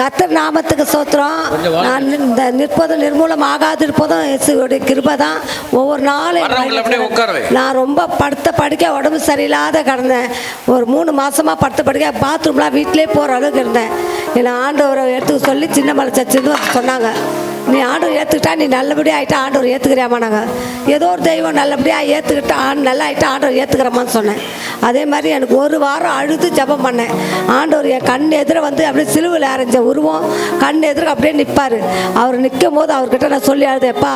கர்த்தர் நாமத்துக்கு சோத்திரம். நான் இந்த நிற்பதும் நிர்மூலம் ஆகாதிருப்பதும் இயேசுவோட கிருபை தான். ஒவ்வொரு நாளும் நான் ரொம்ப படுக்க உடம்பு சரியில்லாத கிடந்தேன். ஒரு 3 மாதமாக படுக்க பாத்ரூம்லாம் வீட்டிலே போகிற அளவுக்கு இருந்தேன். என்னை ஆண்டவரை எடுத்துக்க சொல்லி சின்ன மலை சர்ச்சுன்னு சொன்னாங்க. நீ ஆண்டவர் ஏற்றுக்கிட்டா நீ நல்லபடியாக ஆகிட்டா ஆண்டவர் ஏற்றுக்கிறியாமா. நாங்கள் ஏதோ ஒரு தெய்வம் நல்லபடியாக ஏற்றுக்கிட்டா நல்லா ஆகிட்டா ஆண்டவர் ஏற்றுக்கிறமான்னு சொன்னேன். அதே மாதிரி எனக்கு 1 வாரம் அழுது ஜெபம் பண்ணேன். ஆண்டவர் என் கண் எதிர வந்து அப்படியே சிலுவையில் அரைஞ்ச உருவம் கண் எதிர அப்படியே நிற்பார். அவர் நிற்கும் போது அவர்கிட்ட நான் சொல்லி அழுதேப்பா,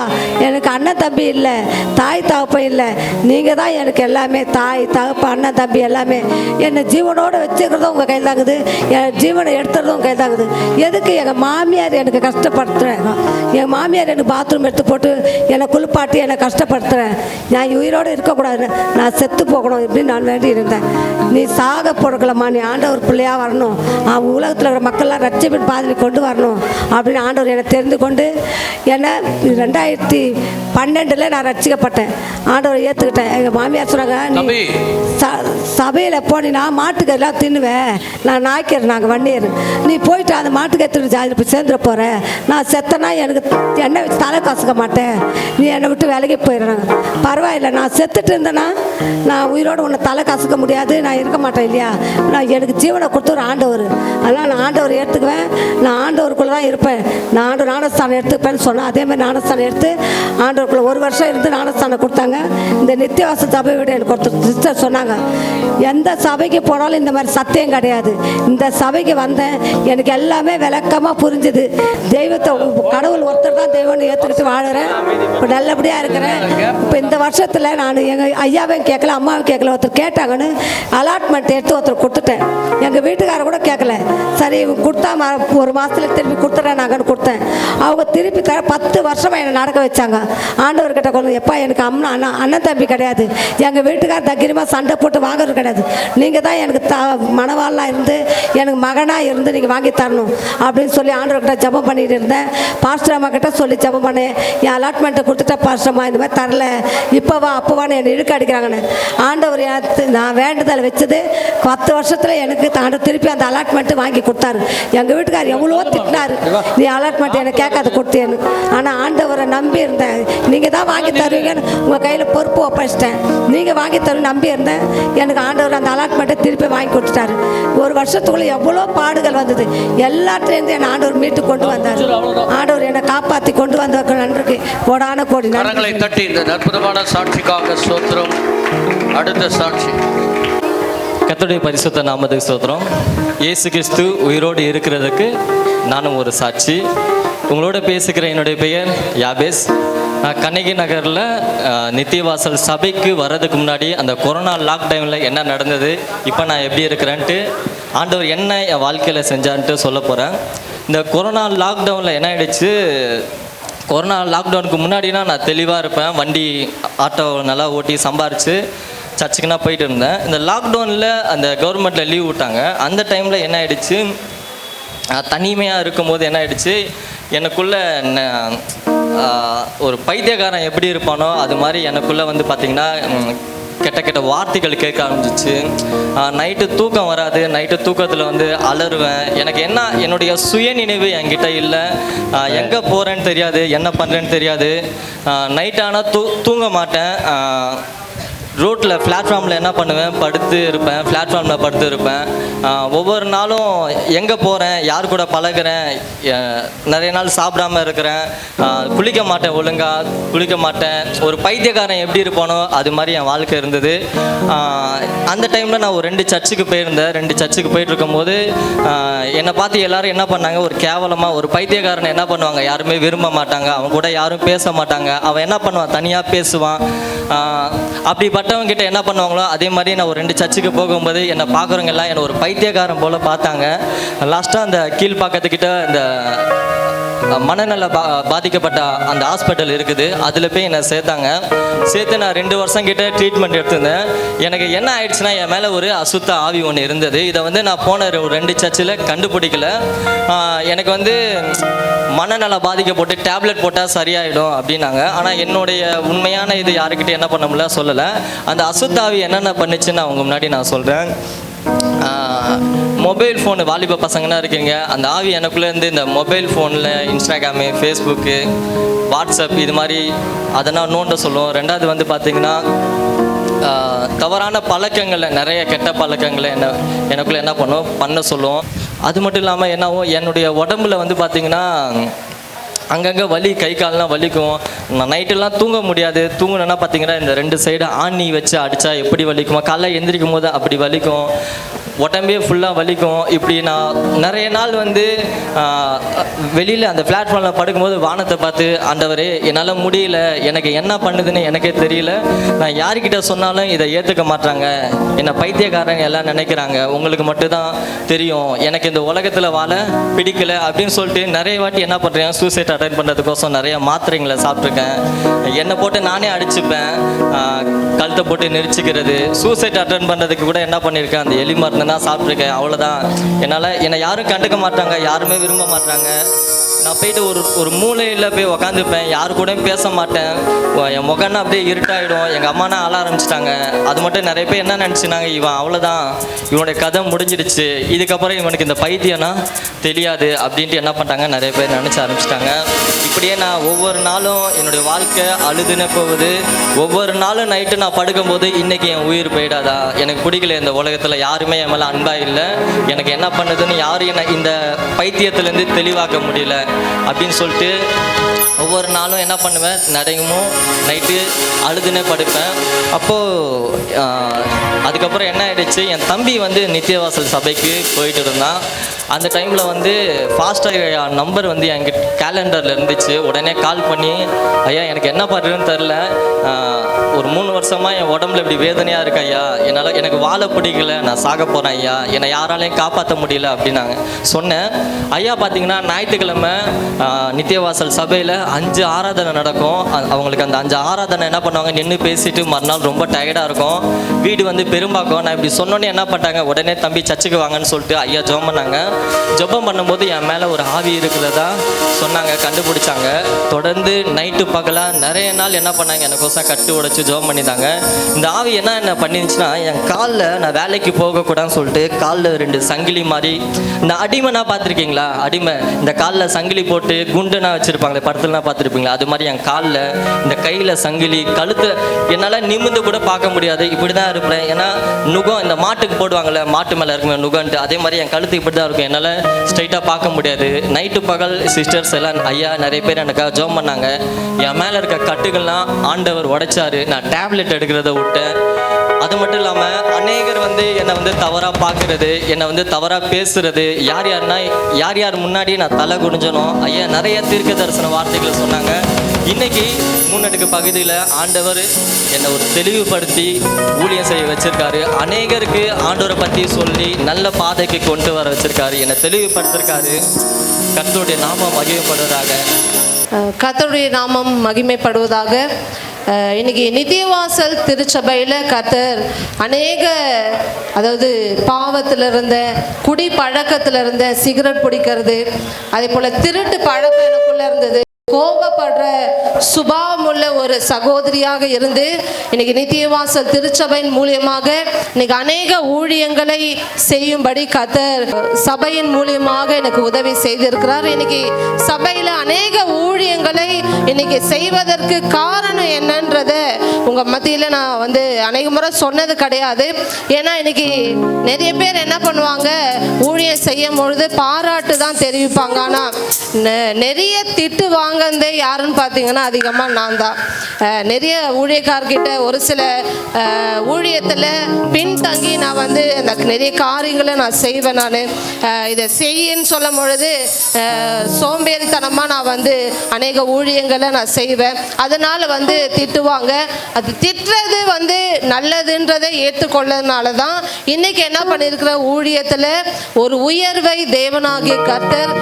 எனக்கு அண்ணன் தம்பி இல்லை, தாய் தகப்பன் இல்லை, நீங்கள் தான் எனக்கு எல்லாமே. தாய் தகப்பன் அண்ணன் தம்பி எல்லாமே. என்னை ஜீவனோடு வச்சுக்கிறதும் உங்கள் கையில் தாங்குது, என் ஜீவனை எடுத்துறதும் உங்கள் கையில் தாங்குது. எதுக்கு எங்கள் மாமியார் எனக்கு கஷ்டப்படுத்துகிறேன். என் மாமியார் எனக்கு பாத்ரூம் எடுத்து போட்டு என்னை குளிப்பாட்டி என்னை கஷ்டப்படுத்துகிறேன். நான் உயிரோடு இருக்கக்கூடாது, நான் செத்து போகணும் இப்படின்னு நான் வேண்டி இருந்தேன். நீ சாக போடக்கலம்மா, நீ ஆண்டவர் பிள்ளையாக வரணும், உலகத்தில் இருக்கிற மக்கள்லாம் ரட்சிப்பின் பாதையை கொண்டு வரணும் அப்படின்னு ஆண்டவர் என்னை தெரிந்து கொண்டு என்னை 2012 நான் ரட்சிக்கப்பட்டேன். ஆண்டவர் ஏற்றுக்கிட்டேன். எங்கள் மாமியார் சொன்னாங்க, நீ சபையில் போனீங்கன்னா மாட்டுக்கறிலாம் தின்னுவேன், நான் நாய்க்கர், நாங்கள் வன்னியர், நீ போயிட்டு அந்த மாட்டுக்கறி ஜாதியில் போய் சேர்ந்துட போகிற, நான் செத்தனா எனக்கு எண்ணெய் வச்சு தலை காசுக்க மாட்டேன், நீ என்னை விட்டு வேலைக்கு போயிடுறாங்க. பரவாயில்லை, நான் செத்துட்டு இருந்தேன்னா நான் உயிரோடு உன்னை தலை காசுக்க முடியாது, நான் இருக்க மாட்டேன் இல்லையா. நான் எனக்கு ஜீவனை கொடுத்து ஒரு ஆண்டவர், அதெல்லாம் நான் ஆண்டவர் ஏற்றுக்குவேன், நான் ஆண்டவருக்குள்ளே தான் இருப்பேன். நான் ஆண்டவர் ஞானஸ்தானம் எடுத்துப்பேன்னு சொன்னேன். அதேமாதிரி ஞானஸ்தானம் எடுத்து ஆண்டவருக்குள்ளே 1 வருஷம் இருந்து ஞானஸ்தானம் கொடுத்தாங்க. இந்த நித்தியவாச சபை விட எனக்கு ஒருத்தர் சிஸ்டர் சொன்னாங்க, எந்த சபைக்கு போனாலும் இந்த மாதிரி சத்தியம் கிடையாது. இந்த சபைக்கு வந்தேன், எனக்கு எல்லாமே விளக்கமாக புரிஞ்சுது. தெய்வத்தை கடவுள் ஒருத்தர் தான் தெய்வம்னு ஏற்றுக்கிட்டு வாழுறேன். இப்போ நல்லபடியாக இருக்கிறேன். இப்போ இந்த வருஷத்தில் நான் எங்கள் ஐயாவையும் கேட்கல, அம்மாவும் கேட்கல. ஒருத்தர் கேட்டாங்கன்னு அலாட்மெண்ட் எடுத்து ஒருத்தர் கொடுத்துட்டேன். எங்கள் வீட்டுக்கார கூட கேட்கல. சரி கொடுத்தா 1 மாதத்துல திருப்பி கொடுத்துட்றேன் நாங்கன்னு கொடுத்தேன். அவங்க திருப்பி 10 வருஷமாக என்னை நடக்க வச்சாங்க. ஆண்டவர்கிட்ட கொண்டு எப்பா எனக்கு அண்ணன் தம்பி கிடையாது, எங்கள் வீட்டுக்கார தைரியமாக சண்டை போட்டு வாங்குறது கிடையாது, நீங்கள் தான் எனக்கு மனவாளாக இருந்து எனக்கு மகனாக இருந்து நீங்கள் வாங்கி தரணும் அப்படின்னு சொல்லி ஆண்டவர்கிட்ட ஜெபம் பண்ணிட்டு இருந்தேன். பாஸ்டர் அம்மா கிட்ட சொல்லி ஜெபம் பண்ணேன், என் அலாட்மெண்ட்டை கொடுத்துட்டா பாஸ்டர் அம்மா இந்த மாதிரி தரல, இப்போவா அப்போவான்னு என்னை இழுக்க அடிக்கிறாங்கன்னு. ஆண்டவர் நான் வேண்டுதல் வச்சது 10 வருஷத்தில் எனக்கு ஆண்டவர் திருப்பி அந்த அலாட்மெண்ட்டு வாங்கி கொடுத்தாரு. எங்கள் வீட்டுக்கார் எவ்வளோ திட்டினார், நீ அலாட்மெண்ட் எனக்கு கேட்காது கொடுத்தேன்னு. ஆனால் ஆண்டவரை நம்பி இருந்தேன், நீங்கள் தான் வாங்கி தருவீங்கன்னு உங்கள் கையில் பொறுப்பு ஒப்படைச்சிட்டேன். நீங்கள் வாங்கி தருவ நம்பி இருந்தேன். எனக்கு ஆண்டவர் அந்த அலாட்மெண்ட்டை திருப்பி வாங்கி கொடுத்துட்டாரு. 1 வருஷத்துக்குள்ளே எவ்வளோ பாடுகள் வந்தது, எல்லாத்துலேருந்து என்னை ஆண்டவர் மீட்டு கொண்டு வந்தார். ஆண்டவர் என்னை காப்பாற்றி கொண்டு வந்தவருக்கு நன்றிக்கு கோடான கோடி கரங்களை தட்டி இந்த அற்புதமான சாட்சிக்காக ஸ்தோத்திரம். அடுத்த சாட்சி. கர்த்தருடைய பரிசுத்த நாமத்துக்கு ஸ்தோத்திரம். இயேசு கிறிஸ்து உயிரோடு இருக்கிறதுக்கு நானும் ஒரு சாட்சி. உங்களோட பேசுகிற என்னுடைய பெயர் யாபேஸ். கண்ணகி நகரில் நித்தியவாசல் சபைக்கு வர்றதுக்கு முன்னாடி அந்த கொரோனா லாக்டவுனில் என்ன நடந்தது, இப்போ நான் எப்படி இருக்கிறேன்ட்டு ஆண்டவர் என்ன என் வாழ்க்கையில் செஞ்சான்ட்டு சொல்ல போகிறேன். இந்த கொரோனா லாக்டவுனில் என்ன ஆகிடுச்சு, கொரோனா லாக்டவுனுக்கு முன்னாடினா நான் தெளிவாக இருப்பேன், வண்டி ஆட்டோ நல்லா ஓட்டி சம்பாரித்து சர்ச்சுக்குன்னா போயிட்டு இருந்தேன். இந்த லாக்டவுனில் அந்த கவர்மெண்ட்டில் லீவ் விட்டாங்க. அந்த டைமில் என்ன ஆகிடுச்சு, தனிமையாக இருக்கும்போது என்ன ஆகிடுச்சு, எனக்குள்ளே ஒரு பைத்தியக்காரன் எப்படி இருப்பானோ அது மாதிரி எனக்குள்ளே வந்து பார்த்திங்கன்னா கெட்ட கெட்ட வார்த்தைகள் கேட்க ஆரம்பிச்சிச்சு. நைட்டு தூக்கம் வராது, நைட்டு தூக்கத்தில் வந்து அலறுவேன். எனக்கு என்ன என்னுடைய சுயநினைவு என்கிட்ட இல்லை, எங்கே போகிறேன்னு தெரியாது, என்ன பண்ணுறேன்னு தெரியாது. நைட் ஆனால் தூங்க மாட்டேன். ரோட்டில் பிளாட்ஃபார்மில் என்ன பண்ணுவேன், படுத்து இருப்பேன், பிளாட்ஃபார்மில் படுத்து இருப்பேன். ஒவ்வொரு நாளும் எங்கே போகிறேன், யார் கூட பழகிறேன், நிறைய நாள் சாப்பிடாமல் இருக்கிறேன், குளிக்க மாட்டேன், ஒழுங்காக குளிக்க மாட்டேன். ஒரு பைத்தியக்காரன் எப்படி இருப்பானோ அது மாதிரி என் வாழ்க்கை இருந்தது. அந்த டைமில் நான் ஒரு 2 சர்ச்சுக்கு போயிருந்தேன். 2 சர்ச்சுக்கு போயிட்டு இருக்கும்போது என்னை பார்த்து எல்லோரும் என்ன பண்ணாங்க, ஒரு கேவலமாக ஒரு பைத்தியக்காரனை என்ன பண்ணுவாங்க, யாருமே விரும்ப மாட்டாங்க, அவன் கூட யாரும் பேச மாட்டாங்க, அவன் என்ன பண்ணுவான் தனியாக பேசுவான். அப்படிப்பட்டவங்க கிட்ட என்ன பண்ணுவாங்களோ அதே மாதிரி நான் ஒரு 2 சர்ச்சுக்கு போகும்போது என்னை பார்க்குறவங்க எல்லாம் என்னை ஒரு பைத்தியக்காரன் போல் பார்த்தாங்க. லாஸ்ட்டாக அந்த கீழ்பாக்கத்துக்கிட்ட இந்த மனநல பாதிக்கப்பட்ட அந்த ஹாஸ்பிட்டல் இருக்குது, அதில் போய் என்னை சேர்த்தாங்க. சேர்த்து நான் 2 வருஷம் கிட்ட ட்ரீட்மெண்ட் எடுத்திருந்தேன். எனக்கு என்ன ஆயிடுச்சுன்னா, என் மேலே ஒரு அசுத்த ஆவி ஒன்று இருந்தது. இதை வந்து நான் போன ஒரு 2 சர்ச்சில் கண்டுபிடிக்கல. எனக்கு வந்து மனநல பாதிக்கப்பட்டு டேப்லெட் போட்டால் சரியாயிடும் அப்படின்னாங்க. ஆனால் என்னுடைய உண்மையான இது யாருக்கிட்ட என்ன பண்ண முடியல சொல்லலை. அந்த அசுத்தாவி என்னென்ன பண்ணுச்சுன்னு அவங்க முன்னாடி நான் சொல்கிறேன். மொபைல் ஃபோனு வாலிப பசங்கன்னா இருக்கீங்க, அந்த ஆவி எனக்குள்ளேருந்து இந்த மொபைல் ஃபோனில் இன்ஸ்டாகிராமு, ஃபேஸ்புக்கு, வாட்ஸ்அப் இது மாதிரி அதை நான் நோண்ட சொல்லுவோம். ரெண்டாவது வந்து பார்த்திங்கன்னா தவறான பழக்கங்களை, நிறைய கெட்ட பழக்கங்களை எனக்குள்ளே என்ன பண்ண சொல்லுவோம். அது மட்டும் இல்லாமல் என்னாவும் என்னுடைய உடம்புல வந்து பார்த்திங்கன்னா அங்கங்கே வலி, கை கால்லாம் வலிக்கும். நான் நைட்டெல்லாம் தூங்க முடியாது. தூங்கினேன்னா பார்த்தீங்கன்னா இந்த 2 சைடு ஆணி வச்சு அடித்தா எப்படி வலிக்குமோ, காலைல எந்திரிக்கும் போது அப்படி வலிக்கும், உடம்பே ஃபுல்லாக வலிக்கும். இப்படி நான் நிறைய நாள் வந்து வெளியில் அந்த பிளாட்ஃபார்மில் படுக்கும்போது வானத்தை பார்த்து, ஆண்டவரே என்னால் முடியல, எனக்கு என்ன பண்ணுதுன்னு எனக்கே தெரியல, நான் யார்கிட்ட சொன்னாலும் இதை ஏற்றுக்க மாட்டாங்க, என்னை பைத்தியக்காரங்க எல்லாம் நினைக்கிறாங்க, உங்களுக்கு மட்டும்தான் தெரியும், எனக்கு இந்த உலகத்தில் வாழ பிடிக்கல அப்படின்னு சொல்லிட்டு நிறைய வாட்டி என்ன பண்ணுறேன், சூசைட் அட்டன் பண்ணுறதுக்கோசம் நிறைய மாத்திரைங்களை சாப்பிட்ருக்கேன். என்னை போட்டு நானே அடிச்சுப்பேன், கழுத்தை போட்டு நெரிச்சிக்கிறது. சூசைட் அட்டன் பண்ணுறதுக்கு கூட என்ன பண்ணியிருக்கேன், அந்த எலி மருந்து தான் சாப்பிட்ருக்கேன். அவ்வளோதான். என்னை யாரும் கண்டுக்க மாட்டாங்க, யாருமே விரும்ப மாட்டாங்க. நான் போயிட்டு ஒரு மூலையில் போய் உக்காந்துப்பேன், யாரு கூடயும் பேச மாட்டேன். என் முகன்னா அப்படியே இருட்டாயிடும். எங்கள் அம்மானா அழ ஆரம்பிச்சிட்டாங்க. அது மட்டும் நிறைய பேர் என்ன நினச்சினாங்க, இவன் அவ்வளோதான், இவனுடைய கதை முடிஞ்சிடுச்சு, இதுக்கப்புறம் இவனுக்கு இந்த பைத்தியம்னா தெரியாது அப்படின்ட்டு என்ன பண்ணிட்டாங்க, நிறைய பேர் நினச்ச ஆரம்பிச்சிட்டாங்க. இப்படியே நான் ஒவ்வொரு நாளும் என்னுடைய வாழ்க்கை அழுதுன்னு போகுது. ஒவ்வொரு நாளும் நைட்டு நான் படுக்கும்போது இன்றைக்கி என் உயிர் போயிடாதா, எனக்கு பிடிக்கல, இந்த உலகத்தில் யாருமே என் மேலே அன்பாக இல்லை, எனக்கு என்ன பண்ணுதுன்னு யாரும் என்னை இந்த பைத்தியத்துலேருந்து தெளிவாக்க முடியல அப்படின்னு சொல்லிட்டு ஒவ்வொரு நாளும் என்ன பண்ணுவேன், நடையுமோ நைட்டு அழுதுனே படுப்பேன். அப்போது அதுக்கப்புறம் என்ன ஆகிடுச்சு, என் தம்பி வந்து நித்தியவாசல் சபைக்கு போயிட்டு இருந்தான். அந்த டைமில் வந்து ஃபாஸ்ட்டாக நம்பர் வந்து என்கிட்ட கேலண்டரில் இருந்துச்சு. உடனே கால் பண்ணி, ஐயா எனக்கு என்ன பண்ணுறதுன்னு தெரில, ஒரு 3 வருஷமாக என் உடம்புல இப்படி வேதனையாக இருக்கு ஐயா, எனக்கு வாழ பிடிக்கல, நான் சாக போகிறேன் ஐயா, என்னை யாராலையும் காப்பாற்ற முடியல அப்படின்னாங்க. சொன்னேன். ஐயா பார்த்தீங்கன்னா ஞாயிற்றுக்கிழமை நித்தியவாசல் சபையில் 5 ஆராதனை நடக்கும். அவங்களுக்கு அந்த 5 ஆராதனை என்ன பண்ணுவாங்க, நின்று பேசிட்டு மறுநாள் ரொம்ப டயர்டாக இருக்கும். வீடு வந்து பெரும்பாக்கம். நான் இப்படி சொன்னோன்னே என்ன பண்ணிட்டாங்க, உடனே தம்பி சர்ச்சுக்கு வாங்கன்னு சொல்லிட்டு ஐயா ஜெபம் பண்ணாங்க. ஜெபம் பண்ணும்போது என் மேலே ஒரு ஆவி இருக்கிறதா சொன்னாங்க, கண்டுபிடிச்சாங்க. தொடர்ந்து நைட்டு பகலாக நிறைய நாள் என்ன பண்ணாங்க, எனக்கோசம் கட்டு உடைச்சு ஜெபம் பண்ணிட்டாங்க. இந்த ஆவி என்ன பண்ணிருந்துச்சுன்னா, என் காலில் நான் வேலைக்கு போகக்கூடாதுன்னு சொல்லிட்டு காலில் 2 சங்கிலி மாதிரி, இந்த அடிமைனா பார்த்துருக்கீங்களா, அடிமை இந்த காலில் சங்கிலி போட்டு குண்டுனா வச்சுருப்பாங்களே படத்துலலாம் பார்த்துருப்பீங்களா, அது மாதிரி என் காலில் இந்த கையில் சங்கிலி, கழுத்து என்னால் நிமிந்து கூட பார்க்க முடியாது, இப்படி தான் இருப்பேன். ஏன்னா நுகம் இந்த மாட்டுக்கு போடுவாங்கள்ல, மாட்டு மேலே இருக்குமே நுகன்ட்டு, அதே மாதிரி என் கழுத்து இப்படி தான் இருக்கும், என்னால் ஸ்ட்ரைட்டாக பார்க்க முடியாது. நைட்டு பகல் சிஸ்டர்ஸ் எல்லாம் ஐயா நிறைய பேர் எனக்காக ஜெபம் பண்ணாங்க. என் மேலே இருக்க கட்டுகள்லாம் ஆண்டவர் உடைச்சாரு. நான் டேப்லெட் எடுக்கிறத விட்டேன். அது மட்டும் இல்லாமல் அநேகர் வந்து என்னை வந்து தவறாக பார்க்குறது, என்னை வந்து தவறாக பேசுறது, யார் முன்னாடி நான் தலை குனிஞ்சனும் ஐயா நிறைய தீர்க்க தரிசன வார்த்தைகளை சொன்னாங்க. இன்னைக்கு முன்னெடுக்கு பகுதியில் ஆண்டவர் என்னை ஒரு தெளிவுபடுத்தி ஊழியம் செய்ய வச்சிருக்காரு. அநேகருக்கு ஆண்டவரை பற்றி சொல்லி நல்ல பாதைக்கு கொண்டு வர வச்சிருக்காரு, என்னை தெளிவுபடுத்திருக்காரு. கர்த்தருடைய நாமம் மகிமைப்படுவதாக. கர்த்தருடைய நாமம் மகிமைப்படுவதாக. இன்னைக்கு நித்தியவாசல் திருச்சபையில் கர்த்தர் அநேக, அதாவது பாவத்தில் இருந்த, குடி பழக்கத்தில் இருந்த, சிகரெட் பிடிக்கிறது, அதே போல் திருட்டு பழக்கம் எனக்குள்ளே இருந்தது, கோபப்படுற சுபாவம் உள்ள ஒரு சகோதரியாக இருந்து இன்னைக்கு நித்தியவாசல் திருச்சபையின் மூலியமாக இன்னைக்கு அநேக ஊழியங்களை செய்யும்படி கர்த்தர் சபையின் மூலியமாக எனக்கு உதவி செய்திருக்கிறார். இன்னைக்கு சபையில் அநேக ஊழியங்களை இன்னைக்கு செய்வதற்கு காரணம் என்னன்றத உங்க மத்தியில் நான் வந்து அநேக முறை சொன்னது கிடையாது. ஏன்னா இன்னைக்கு நிறைய பேர் என்ன பண்ணுவாங்க, ஊழியம் செய்யும் பொழுது பாராட்டு தான் தெரிவிப்பாங்க, ஆனால் நிறைய திட்டு வாங்கந்தே யாருன்னு பார்த்தீங்கன்னா அதிகமாக நான் தான். நிறைய ஊழியக்கார்கிட்ட ஒரு சில ஊழியத்தில் பின்தங்கி நான் வந்து அந்த நிறைய காரியங்களை நான் செய்வேன். நான் இதை செய்யன்னு சொல்லும் பொழுது சோம்பேறித்தனமாக நான் வந்து அநேக ஊழியங்களை நான் செய்வேன். அதனால் வந்து திட்டுவாங்க. அது திட்டுறது வந்து நல்லதுன்றதை ஏற்றுக்கொள்ளதுனால தான் இன்னைக்கு என்ன பண்ணியிருக்கிற ஊழியத்தில் ஒரு உயர்வை தேவனாகிய கர்த்தர்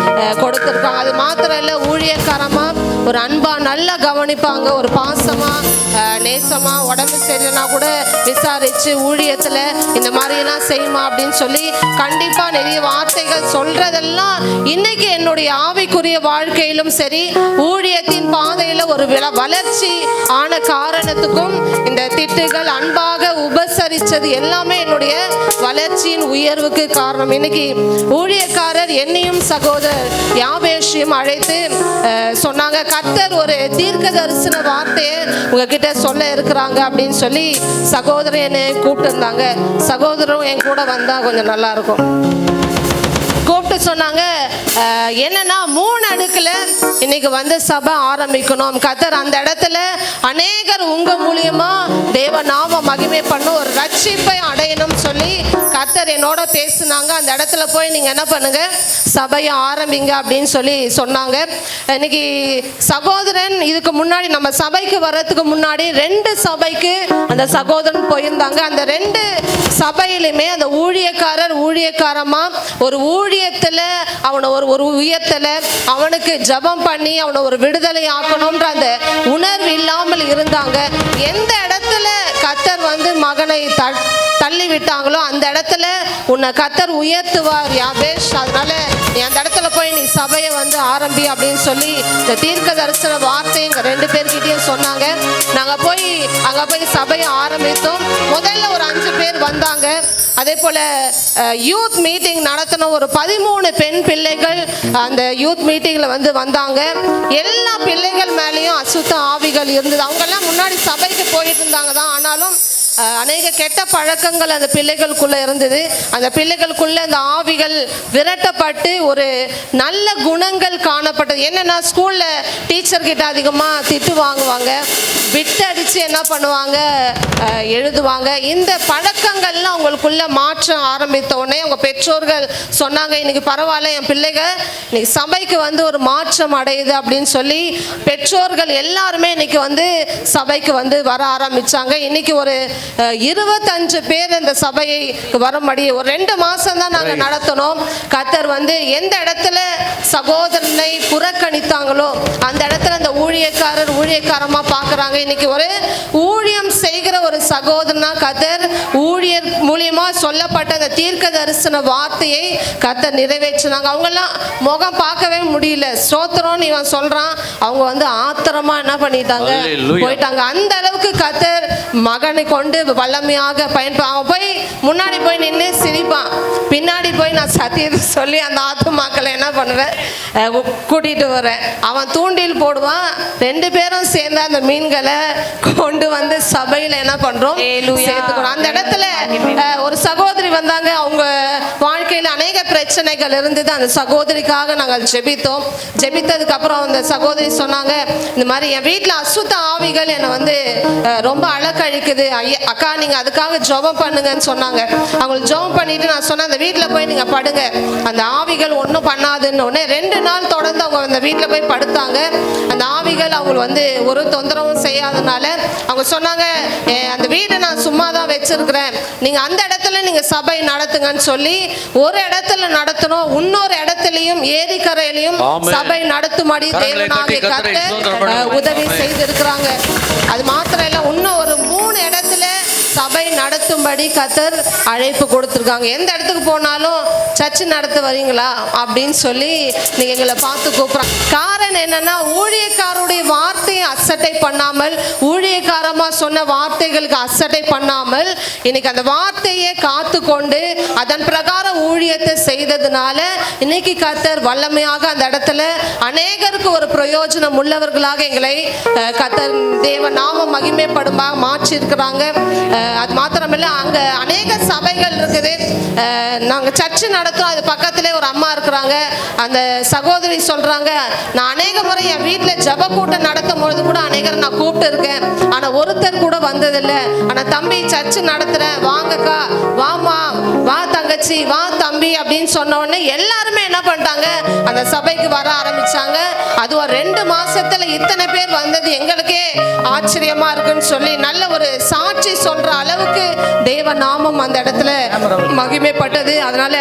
கொடுத்துருக்காங்க. அது மாத்திரம் இல்லை, ஊழியக்காரமாக ஒரு அன்பா நல்லா கவனிப்பாங்க, ஒரு பாசமா நேசமா, உடம்பு சரியில்லைனா கூட விசாரிச்சு ஊழியத்தில் இந்த மாதிரிலாம் செய்யுமா அப்படின்னு சொல்லி கண்டிப்பாக நிறைய வார்த்தைகள் சொல்றதெல்லாம் இன்னைக்கு என்னுடைய ஆவிக்குரிய வாழ்க்கையிலும் சரி, ஊழியத்தின் பாதையில் ஒரு வளர்ச்சி ஆன காரணத்துக்கும் இந்த திட்டுகள், அன்பாக உபசரி ஆதரிச்சது எல்லாமே என்னுடைய வளர்ச்சியின் உயர்வுக்கு காரணம். இன்னைக்கு ஊழியக்காரர் என்னையும் சகோதரர் யாபேஷையும் அழைத்து சொன்னாங்க, கர்த்தர் ஒரு தீர்க்க தரிசன வார்த்தையை உங்ககிட்ட சொல்ல இருக்கிறாங்க அப்படின்னு சொல்லி சகோதரர் என்னை கூப்பிட்டு இருந்தாங்க. சகோதரரும் என் கூட வந்தா கொஞ்சம் நல்லா இருக்கும். கூப்பிட்டு சொன்னாங்க, என்னன்னா 3 அடுக்குல இன்னைக்கு வந்து சபை ஆரம்பிக்கணும். கர்த்தர் அந்த இடத்துல அநேகர் உங்க மூலியமா தேவ நாம மகிமை பண்ணும், ஒரு ரட்சிப்பை அடையணும் சொல்லி கர்த்தர் என்னோட பேசுனாங்க. அந்த இடத்துல போய் நீங்க என்ன பண்ணுங்க, சபையை ஆரம்பிங்க அப்படின்னு சொல்லி சொன்னாங்க. இன்னைக்கு சகோதரன் இதுக்கு முன்னாடி நம்ம சபைக்கு வர்றதுக்கு முன்னாடி 2 சபைக்கு அந்த சகோதரன் போயிருந்தாங்க. அந்த 2 சபையிலுமே அந்த ஊழியக்காரர் ஊழியக்காரமா ஒரு ஊழியத்துல அவனை ஒரு உயர்த்தல, அவனுக்கு ஜபம் பண்ணி அவனை ஒரு விடுதலை ஆக்கணும்ன்ற அந்த உணர்வு இல்லாமல் இருந்தாங்க. எந்த இடத்துல கர்த்தர் வந்து மகனை தள்ளி விட்டாங்களோ அந்த இடத்துல உன்னை கர்த்தர் உயர்த்துவார் யாபேஷ். அதனால நீ அந்த இடத்துல போய் நீ சபையை வந்து ஆரம்பி அப்படின்னு சொல்லி இந்த தீர்க்க தரிசன வார்த்தை எங்க 2 பேர்கிட்டயும் சொன்னாங்க. நாங்க போய் அங்க போய் சபையை ஆரம்பித்தோம். முதல்ல ஒரு 5 பேர் வந்தாங்க. அதே போல யூத் மீட்டிங் நடத்தின ஒரு 13 பெண் பிள்ளைகள் அந்த யூத் மீட்டிங்ல வந்தாங்க. எல்லா பிள்ளைகள் மேலேயும் அசுத்த ஆவிகள் இருந்தது. அவங்க எல்லாம் முன்னாடி சபைக்கு போயிட்டு இருந்தாங்க தான், ஆனாலும் அநேக கெட்ட பழக்கங்கள் அந்த பிள்ளைகளுக்குள்ள இருந்தது. அந்த பிள்ளைகளுக்குள்ள அந்த ஆவிகள் விரட்டப்பட்டு ஒரு நல்ல குணங்கள் காணப்பட்டது. என்னன்னா ஸ்கூல்ல டீச்சர் கிட்ட அதிகமா திட்டு வாங்குவாங்க, விட்டு அடிச்சு என்ன பண்ணுவாங்க, எழுதுவாங்க. இந்த பழக்கங்கள்லாம் அவங்களுக்குள்ள மாற்ற ஆரம்பித்த உடனே அவங்க பெற்றோர்கள் சொன்னாங்க, இன்னைக்கு பரவாயில்ல, என் பிள்ளைங்க இன்னைக்கு சபைக்கு ஒரு மாற்றம் அடையுது அப்படின்னு சொல்லி பெற்றோர்கள் எல்லாருமே இன்னைக்கு சபைக்கு வர ஆரம்பிச்சாங்க. இன்னைக்கு ஒரு 25 பேர் இந்த சபையை வரும்படி ஒரு 2 மாசம் தான் நாங்கள் நடத்தினோம். கர்த்தர் எந்த இடத்துல சகோதரனை புறக்கணித்தாங்களோ அந்த இடத்துல அந்த ஊழியக்காரர் ஊழியக்காரமா பார்க்குறாங்க. இன்னைக்கு ஒரு ஊழியம் செய்கிற ஒரு சகோதரனா கர்த்தர் ஊழியர் மூலியமா சொல்லப்பட்ட அந்த தீர்க்க தரிசன வார்த்தையை கர்த்தர் நிறைவேற்றினாங்க. அவங்கெல்லாம் முகம் பார்க்கவே முடியல. ஸ்தோத்திரம் இவன் சொல்றான், அவங்க ஆத்திரமா என்ன பண்ணிட்டாங்க, போயிட்டாங்க. அந்த அளவுக்கு கர்த்தர் மகனை கொண்டு வல்லமையாக அவன் போய் முன்னாடி போய் நின்று சிரிப்பான், பின்னாடி போய் நான் சத்தியத்தை சொல்லி அந்த ஆத்துமாக்களை என்ன பண்ணுவேன், கூட்டிட்டு வரேன். அவன் தூண்டில் போடுவான். 2 பேரும் சேர்ந்து அந்த மீன்களை கொண்டு சபையில என்ன பண்றோம், சேர்த்துக்கணும். அந்த இடத்துல ஒரு சகோதரி வந்தாங்க. அவங்க வாழ்க்கையில் அநேக பிரச்சனைகள் இருந்தது. அந்த சகோதரிக்காக நாங்கள் ஜெபித்தோம். ஜெபித்ததுக்கு அப்புறம் அந்த சகோதரி சொன்னாங்க, இந்த மாதிரி என் வீட்டில் அசுத்த ஆவிகள் என்னை ரொம்ப அழக்கழிக்குது, அக்கா நீங்க அதுக்காக ஜெபம் பண்ணுங்கன்னு சொன்னாங்க. அவங்களுக்கு ஜெபம் பண்ணிட்டு நான் சொன்னேன், அந்த வீட்டில் போய் நீங்க படுங்க, அந்த ஆவிகள் ஒன்றும் பண்ணாதுன்னு. 2 நாள் தொடர்ந்து அவங்க அந்த வீட்டில் போய் படுத்தாங்க. அந்த ஆவிகள் அவங்க ஒரு தொந்தரவும் செய்யாதனால அவங்க சொன்னாங்க, அந்த வீடை நான் சும்மா தான் வச்சிருக்கிறேன், நீங்க அந்த இடத்துல நீங்க சபை நடத்துங்கன்னு சொல்லி ஒரு இடத்துல நடத்தணும். இன்னொரு இடத்துலயும் ஏரிக்கரையிலையும் சபை நடத்தும்படி தேவனாகிய கர்த்தர் உதவி செய்திருக்கிறாங்க. அது மாத்திரம் இல்ல, இன்னும் ஒரு 3 இடத்துல சபை நடத்தும்படி கர்த்தர் அழைப்பு கொடுத்துருக்காங்க. எந்த இடத்துக்கு போனாலும் சர்ச்சு நடத்த வரீங்களா அப்படின்னு சொல்லி நீங்க எங்களை பார்த்து கூப்பிடுறாங்க. காரணம் என்னன்னா, ஊழியக்காரருடைய வார்த்தையை அசட்டை பண்ணாமல், ஊழியக்காரமா சொன்ன வார்த்தைகளுக்கு அசட்டை பண்ணாமல் இன்னைக்கு அந்த வார்த்தையை காத்து கொண்டு அதன் பிரகாரம் ஊழியத்தை செய்ததுனால இன்னைக்கு கர்த்தர் வல்லமையாக அந்த இடத்துல அநேகருக்கு ஒரு பிரயோஜனம் உள்ளவர்களாக எங்களை கர்த்தர் தேவ நாம மகிமைப்படுமா மாற்றி இருக்கிறாங்க. அது மாத்திரமில்ல, அங்க அநேக சபைகள் இருக்குது. நாங்க சர்ச்சு நடத்துறோம், அது பக்கத்திலே ஒரு அம்மா இருக்கிறாங்க. அந்த சகோதரி சொல்றாங்க, நான் அநேக முறை என் வீட்டில் ஜப கூட்டம் நடத்தும் பொழுது கூட அநேகர் நான் கூப்பிட்டு இருக்கேன், ஆனா ஒருத்தர் கூட வந்ததில்லை. ஆனா தம்பி சர்ச்சு நடத்துறேன், வாங்கக்கா, வாமா, வா தங்கச்சி, வா தம்பி அப்படின்னு சொன்ன உடனே எல்லாருமே என்ன பண்ணிட்டாங்க, அந்த சபைக்கு வர ஆரம்பிச்சாங்க. அது ஒரு 2 மாசத்துல இத்தனை பேர் வந்தது எங்களுக்கே ஆச்சரியமா இருக்குன்னு சொல்லி நல்ல ஒரு சாட்சி சொல்ற அளவுக்கு தேவ நாமம் அந்த இடத்துல மகிமைப்பட்டது. அதனால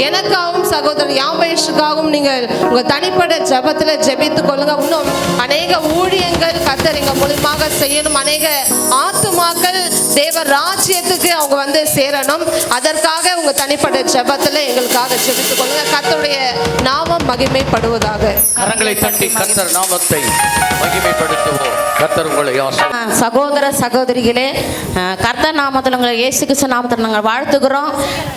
எனக்காகவும் சகோதரர் யாபேஷுக்காகவும் நீங்கள் உங்க தனிப்பட்ட ஜபத்துல ஜெபித்துக் கொள்ளுங்க. இன்னும் அநேக ஊழியங்கள் கர்த்தர் எங்க மூலமாக செய்யணும். அநேக ஆத்துமாக்கள் தேவ ராஜ்யத்துக்கு அவங்க சேரணும். அதற்காக உங்க தனிப்பட்ட ஜபத்துல எங்களுக்காக ஜெபித்துக் கொள்ளுங்க. கர்த்தருடைய நாமம் மகிமைப்படுவதாக. கரங்களை தட்டி கர்த்தர் நாமத்தை மகிமைப்படுத்துவோம். கர்த்தர் உங்களை ஆசீர்வதிப்பார். சகோதர சகோதரிகளே, கர்த்தர் நாமத்தில் உங்களை இயேசு கிறிஸ்து நாமத்தில் நாங்கள் வாழ்த்துக்கிறோம்.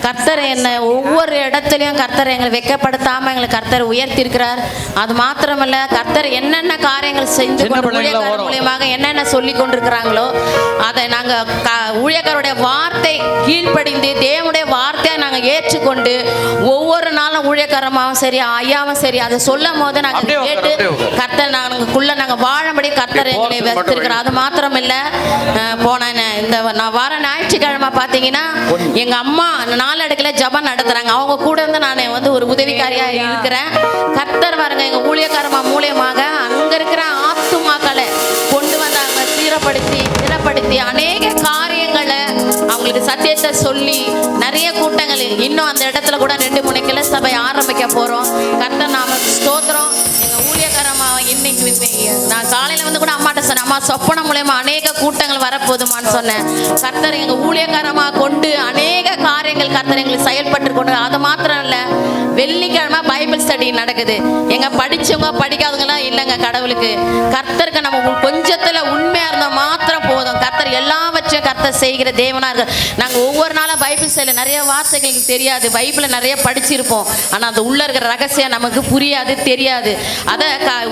கர்த்தர் என்னை ஒவ்வொரு இடத்துலையும் கர்த்தர் எங்களை வெட்கப்படுத்தாமல் எங்களை கர்த்தர் உயர்த்தியிருக்கிறார். அது மாத்திரமல்ல, கர்த்தர் என்னென்ன காரியங்கள் செஞ்சு ஊழியக்காரர் மூலியமாக என்னென்ன சொல்லி கொண்டிருக்கிறாங்களோ அதை நாங்கள் ஊழியக்காரருடைய வார்த்தை கீழ்ப்படிந்து தேவனுடைய வார்த்தையை நாங்கள் ஏற்றுக்கொண்டு ஒவ்வொரு நாளும் ஊழியக்காரமாகவும் சரி ஐயாவும் சரி அதை சொல்லும் போது நாங்கள் கேட்டு கர்த்தர் நாங்கள் வாழும்படி கர்த்தர் எங்களை வைத்திருக்கிறார். அது மாத்திரம் இல்லை, போன இந்த வார ஞாயிற்றுக்கிழமை பார்த்தீங்கன்னா எங்கள் அம்மா நாளடுக்கில் ஜபம் நடத்துகிறாங்க. அவங்க கூட இருந்து நான் வந்து ஒரு உதவிக்காரியாக இருக்கிறேன். கர்த்தர் பாருங்க எங்கள் ஊழியக்காரமா மூலியமாக அங்கே இருக்கிற ஆத்துமாக்களை கொண்டு வந்து அவங்க ஸ்திரப்படுத்தி அநேக காரியங்களை அவங்களுக்கு சத்தியத்தை சொல்லி நிறைய கூட்டங்கள் இன்னும் அந்த இடத்துல கூட 2-3 கிளை சபை ஆரம்பிக்க போகிறோம். கர்த்தர் நாம ஸ்தோத்திரம். எங்கள் ஊழியக்காரமா இன்னைக்கு நான் காலையில் வந்து கூட அம்மாட்ட சொன்னேன், அம்மா சொப்பனம் மூலயமா அநேக கூட்டங்கள் வரப்போதுமான்னு சொன்னேன். கர்த்தர் எங்கள் ஊழியக்காரமாக கொண்டு அநேக காரியங்கள் கர்த்தர் எங்களுக்கு செயல்பட்டு கொண்டு. அது மாத்திரம் இல்லை, வெள்ளிக்கிழமை பைபிள் ஸ்டடி நடக்குது. எங்க படிச்சவங்க படிக்காதவங்களாம் இல்லைங்க. கடவுளுக்கு கர்த்தருக்கு நம்ம கொஞ்சத்துல உண்மையா இருந்தால் மாத்திரம் போதும். கர்த்தர் எல்லாவற்றையும் கர்த்தர் செய்கிற தேவனா இருக்கு. நாங்கள் ஒவ்வொரு நாளும் பைபிள் ஸ்டடியில நிறைய வார்த்தைகளுக்கு தெரியாது, பைபிளை நிறைய படிச்சிருப்போம், ஆனால் அந்த உள்ள இருக்கிற ரகசியம் நமக்கு புரியாது தெரியாது. அதை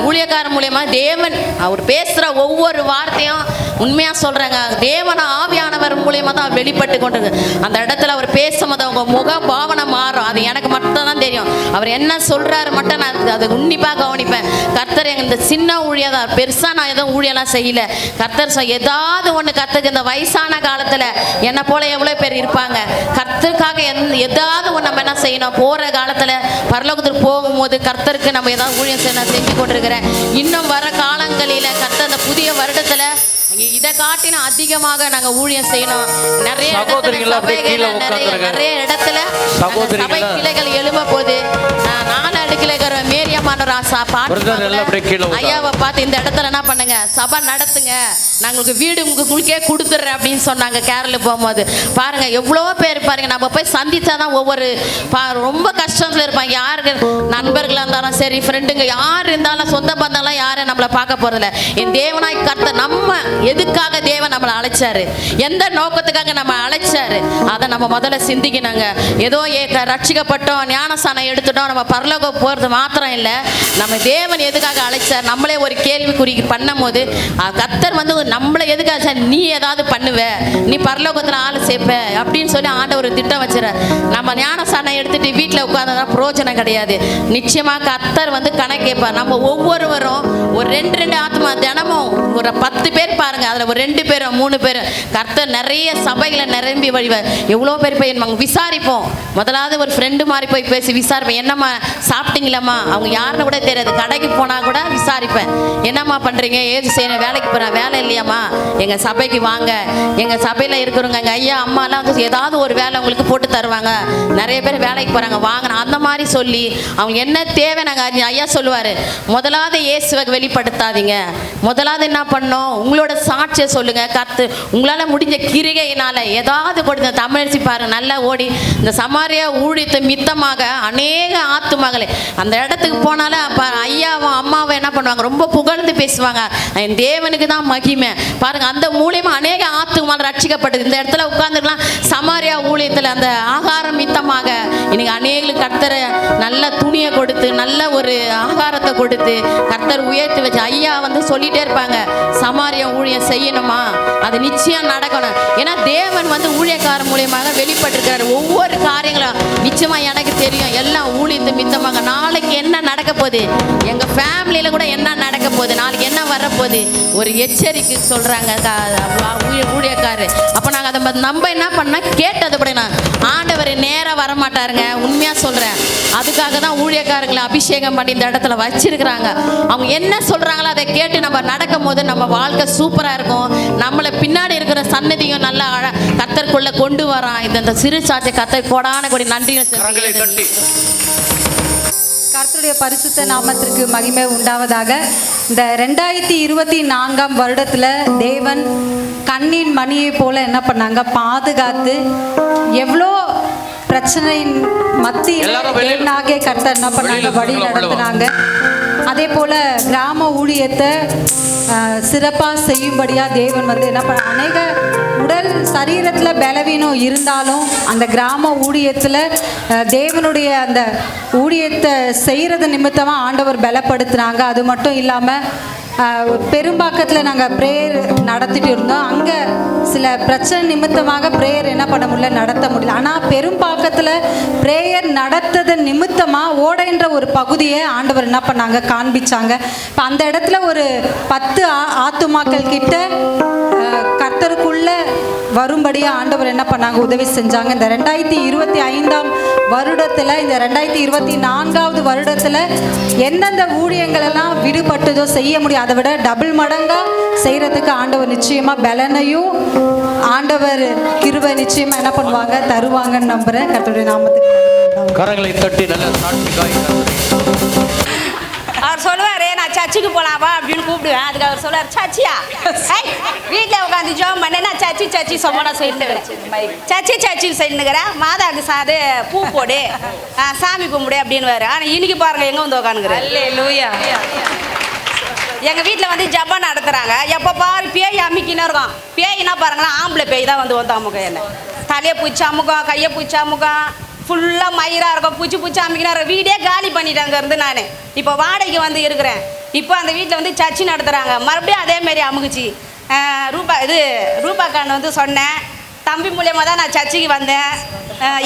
ஊழியக்காரர் மூலியமா தேவன் அவர் பேசுற ஒவ்வொரு வார்த்தையும் உண்மையா சொல்றாங்க. தேவன ஆவியானவர் மூலியமா தான் வெளிப்பட்டு கொண்டு அந்த இடத்துல அவர் பேசும்போது அவங்க முக பாவனை மாறும். அது எனக்கு மட்டும் தான் தெரியும். அவர் என்ன சொல்றாரு மட்டும் நான் அதை உன்னிப்பாக கவனிப்பேன். கர்த்தர் இந்த சின்ன ஊழியதான், பெருசா நான் எதுவும் ஊழியெல்லாம் செய்யல. கர்த்தர் ஏதாவது ஒன்று கர்த்தருக்கு இந்த வயசான காலத்துல என்ன போல எவ்வளவு பேர் இருப்பாங்க. கர்த்தருக்காக ஏதாவது ஒன்று நம்ம என்ன செய்யணும். போற காலத்துல பரலோகத்துக்கு போகும்போது கர்த்தருக்கு நம்ம ஏதாவது ஊழியம் செய்யணும் செஞ்சு கொண்டிருக்கிறேன். இன்னும் வர காலங்களில கர்த்தர் அந்த புதிய வருடத்துல இதை காட்டிலும் அதிகமாக நாங்க ஊழியம் செய்யணும். நிறைய இடத்துல சபை கிளைகள் எழும்ப போது நாலு அடுக்கில் இருக்கிற மேரியமான ராசா பாட்டு ஐயாவை பார்த்து இந்த இடத்துல என்ன பண்ணுங்க, சபை நடத்துங்க, நாங்களுக்கு வீடு உங்களுக்கே கொடுத்துட்றேன் அப்படின்னு சொன்னாங்க. கேரளா போகும்போது பாருங்க எவ்வளோ பேர் பாருங்க. நம்ம போய் சந்திச்சாதான் ஒவ்வொரு ரொம்ப கஷ்டத்துல இருப்பாங்க. யாருக்கு நண்பர்களாக இருந்தாலும் சரி, ஃப்ரெண்டுங்க யார் இருந்தாலும் சொந்த பந்தம்லாம் யாரும் நம்மளை பார்க்க போறதில்ல. என் தேவனாய் கர்த்தர் நம்ம எதுக்காக தேவன் நம்மளை அழைச்சாரு, எந்த நோக்கத்துக்காக நம்ம அழைச்சாரு, அதை நம்ம முதல்ல சிந்திக்கணுங்க. ஏதோ ரட்சிக்கப்பட்டோம் ஞானஸ்தானம் எடுத்துட்டோம் நம்ம பரலோகம் போகிறது மாத்திரம் இல்லை, நம்ம தேவன் எதுக்காக அழைச்சார் நம்மளே ஒரு கேள்விக்குறி பண்ணும் போது கர்த்தர் வந்து நம்மளை எதுக்காக நீ ஏதாவது பண்ணுவ, நீ பரலோகத்தில் ஆள் சேர்ப்ப அப்படின்னு சொல்லி ஆண்டவர் திட்டம் வச்சுறார். நம்ம ஞானஸ்தானம் எடுத்துட்டு வீட்டில் உட்கார்ந்தா பிரயோஜனம் கிடையாது. நிச்சயமாக கர்த்தர் வந்து கணக்கு கேட்பார். நம்ம ஒவ்வொருவரும் ஒரு 2 ஆத்மா தினமும் ஒரு 10 பேர் பாருங்க, அதில் ஒரு 2 பேரும் 3 பேரும் கர்த்தர் நிறைய சபைகளை நிரம்பி வழிவார். எவ்வளோ பேர் போய் விசாரிப்போம். முதலாவது ஒரு ஃப்ரெண்டு மாதிரி போய் பேசி விசாரிப்பேன், என்னம்மா சாப்பிட்டீங்களாம்மா, அவங்க யாருன்னு கூட தெரியாது. கடைக்கு போனால் கூட விசாரிப்பேன், என்னம்மா பண்ணுறீங்க, ஏது செய்யணும், வேலைக்கு போகிறேன், வேலை இல்லையாம்மா, எங்கள் சபைக்கு வாங்க, எங்கள் சபையில் இருக்கிறவங்க எங்கள் ஐயா அம்மாலாம் வந்து ஏதாவது ஒரு வேலை உங்களுக்கு போட்டு தருவாங்க, நிறைய பேர் வேலைக்கு போகிறாங்க வாங்க, அந்த மாதிரி சொல்லி அவங்க என்ன தேவை நாங்கள் ஐயா சொல்லுவார். முதலாவது இயேசுவை வெளிப்படுத்தாதீங்க, முதலாவது என்ன பண்ணோம், உங்களோட சாட்சியை சொல்லுங்க. கர்த்து உங்களால் முடிஞ்ச கிரிகையினால ஏதாவது கொடுத்த தமிழ்ச்சி பாருங்க, நல்லா ஓடி இந்த சமாரியா ஊழியத்தை மித்தமாக அநேக ஆத்துமகளே அந்த இடத்துக்கு போனாலும் ஐயாவும் அம்மாவும் என்ன பண்ணுவாங்க, ரொம்ப புகழ்ந்து பேசுவாங்க. என் தேவனுக்கு தான் மகிமை பாருங்க. அந்த மூலியமா அநேக ஆத்துமால் ரட்சிக்கப்பட்டது. இந்த இடத்துல உட்கார்ந்துக்கலாம். சமாரியா ஊழியத்தில் அந்த ஆகாரம் மித்தமாக இன்னைக்கு அநேகளுக்கு கர்த்தரை நல்ல துணியை கொடுத்து நல்ல ஒரு ஆகாரத்தை கொடுத்து கர்த்தர் உயர்த்தி வச்சு ஐயா வந்து சொல்லிட்டே இருப்பாங்க, சமாரியா ஊழியம் செய்யணுமா, அது நிச்சயம் நடக்கணும். ஏன்னா தேவன் வந்து ஊழியக்காரர் மூலியமாக வெளிப்பட்டிருக்கிறார். ஒவ்வொரு காரியங்களும் நிச்சயமா எனக்கு தெரியும், எல்லாம் ஊழியத்தை மித்தமாக. நாளைக்கு என்ன நடக்க போகுது, எங்க ஃபேமிலியில கூட என்ன நடக்க போகுது, நாளைக்கு என்ன வரப்போகுது ஒரு எச்சரிக்கை சொல்றாங்க ஊழியக்காரர். அப்ப நாங்க அதை நம்ம என்ன பண்ணா கேட்டது படி ஆண்டவர் நேரம் வரமாட்டாருங்க. உண்மையா சொல்றேன், அதுக்காக தான் ஊழியக்காரங்களை அபிஷேகம் பண்ணி இந்த இடத்துல வச்சிருக்கிறாங்க. அவங்க என்ன சொல்றாங்களோ அதை கேட்டு நம்ம நடக்கும் போது நம்ம வாழ்க்கை சூப்பரா இருக்கும். நம்மளை பின்னாடி இருக்கிற சன்னதியும் நல்லா கர்த்தருக்குள்ள கொண்டு வரான். இந்த சிறு சாட்சி கர்த்தர் கோடான கோடி நன்றி. கர்த்தருடைய பரிசுத்த நாமத்திற்கு மகிமை உண்டாவதாக. இந்த 2024ஆம் வருடத்தில் தேவன் கண்ணின் மணியை போல என்ன பண்ணாங்க, பாதுகாத்து எவ்வளோ பிரச்சனையின் மத்தியில் தேவனாகிய கர்த்தர் என்ன பண்ணாங்க, வழி நடத்தினாங்க. அதே போல் கிராம ஊழியத்தை சிறப்பாக செய்யும்படியாக தேவன் வந்து என்ன பண்ண, அநேக உடல் சரீரத்தில் பலவீனம் இருந்தாலும் அந்த கிராம ஊழியத்தில் தேவனுடைய அந்த ஊழியத்தை செய்கிறது நிமித்தமாக ஆண்டவர் பலப்படுத்துனாங்க. அது மட்டும் இல்லாமல் பெரும்பாக்கத்தில் நாங்கள் ப்ரேயர் நடத்திட்டு இருந்தோம். அங்கே சில பிரச்சனை நிமித்தமாக ப்ரேயர் என்ன பண்ண முடியல, நடத்த முடியல. ஆனால் பெரும்பாக்கத்தில் ப்ரேயர் நடத்தது நிமித்தமாக ஓடைன்ற ஒரு பகுதியை ஆண்டவர் என்ன பண்ணாங்க, காண்பிச்சாங்க. இப்போ அந்த இடத்துல ஒரு 10 ஆத்துமாக்கள் கிட்ட கர்த்தருக்குள்ள வரும்படியாக ஆண்டவர் என்ன பண்ணாங்க, உதவி செஞ்சாங்க. இந்த 2025ஆம் வருடத்தில், இந்த 2024ஆவது வருடத்தில் எந்தெந்த ஊழியங்கள் எல்லாம் விடுபட்டதோ செய்ய முடியும், அதை விட டபுள் மடங்காக செய்கிறதுக்கு ஆண்டவர் நிச்சயமாக பலனையும் ஆண்டவர் கிருபை நிச்சயமாக என்ன பண்ணுவாங்க, தருவாங்கன்னு நம்புகிறேன். கர்த்தருடைய நாமத்துக்கு கரங்களை தட்டி நல்ல சாட்சிக்காய் அவர் சொல்லுவார், நான் சர்ச்சுக்கு போகலாமா அப்படின்னு கூப்பிடுவேன். அதுக்கு அவர் சொல்லுவார், சர்ச்சியா வீட்டில் உட்காந்து ஜோம் பண்ண, நான் சர்ச்சி சொன்னா சொல்லிட்டுக்கிறேன். சர்ச்சி சொல்லிட்டுக்கிறேன். மாதாக்கு சாது பூ போடு, சாமி கும்பிடு அப்படின்னு. ஆனால் இன்னைக்கு பாருங்க எங்கே வந்து உட்காந்துக்கிறேன். எங்கள் வீட்டில் வந்து ஜப்பா நடத்துகிறாங்க. எப்போ பாரு பேய் அமுக்கின்னு இருக்கும். பேய்னா பாருங்களா, ஆம்பளை பேய் தான் வந்து அமுக்கம். என்ன தலையை பூச்சி அமுக்கம், கையை பூச்சி அமுக்கம், ஃபுல்லாக மயிராக இருக்கும், பூச்சி அமுக்கினா இருக்கும். வீடே காலி பண்ணிட்டாங்க இருந்து. நான் இப்போ வாடகைக்கு வந்து இருக்கிறேன். இப்போ அந்த வீட்டில் வந்து சர்ச்சி நடத்துகிறாங்க. மறுபடியும் அதேமாரி அமுக்குச்சு. ரூபாக்கான் வந்து சொன்னேன், தம்பி மூலியமாக தான் நான் சர்ச்சுக்கு வந்தேன்.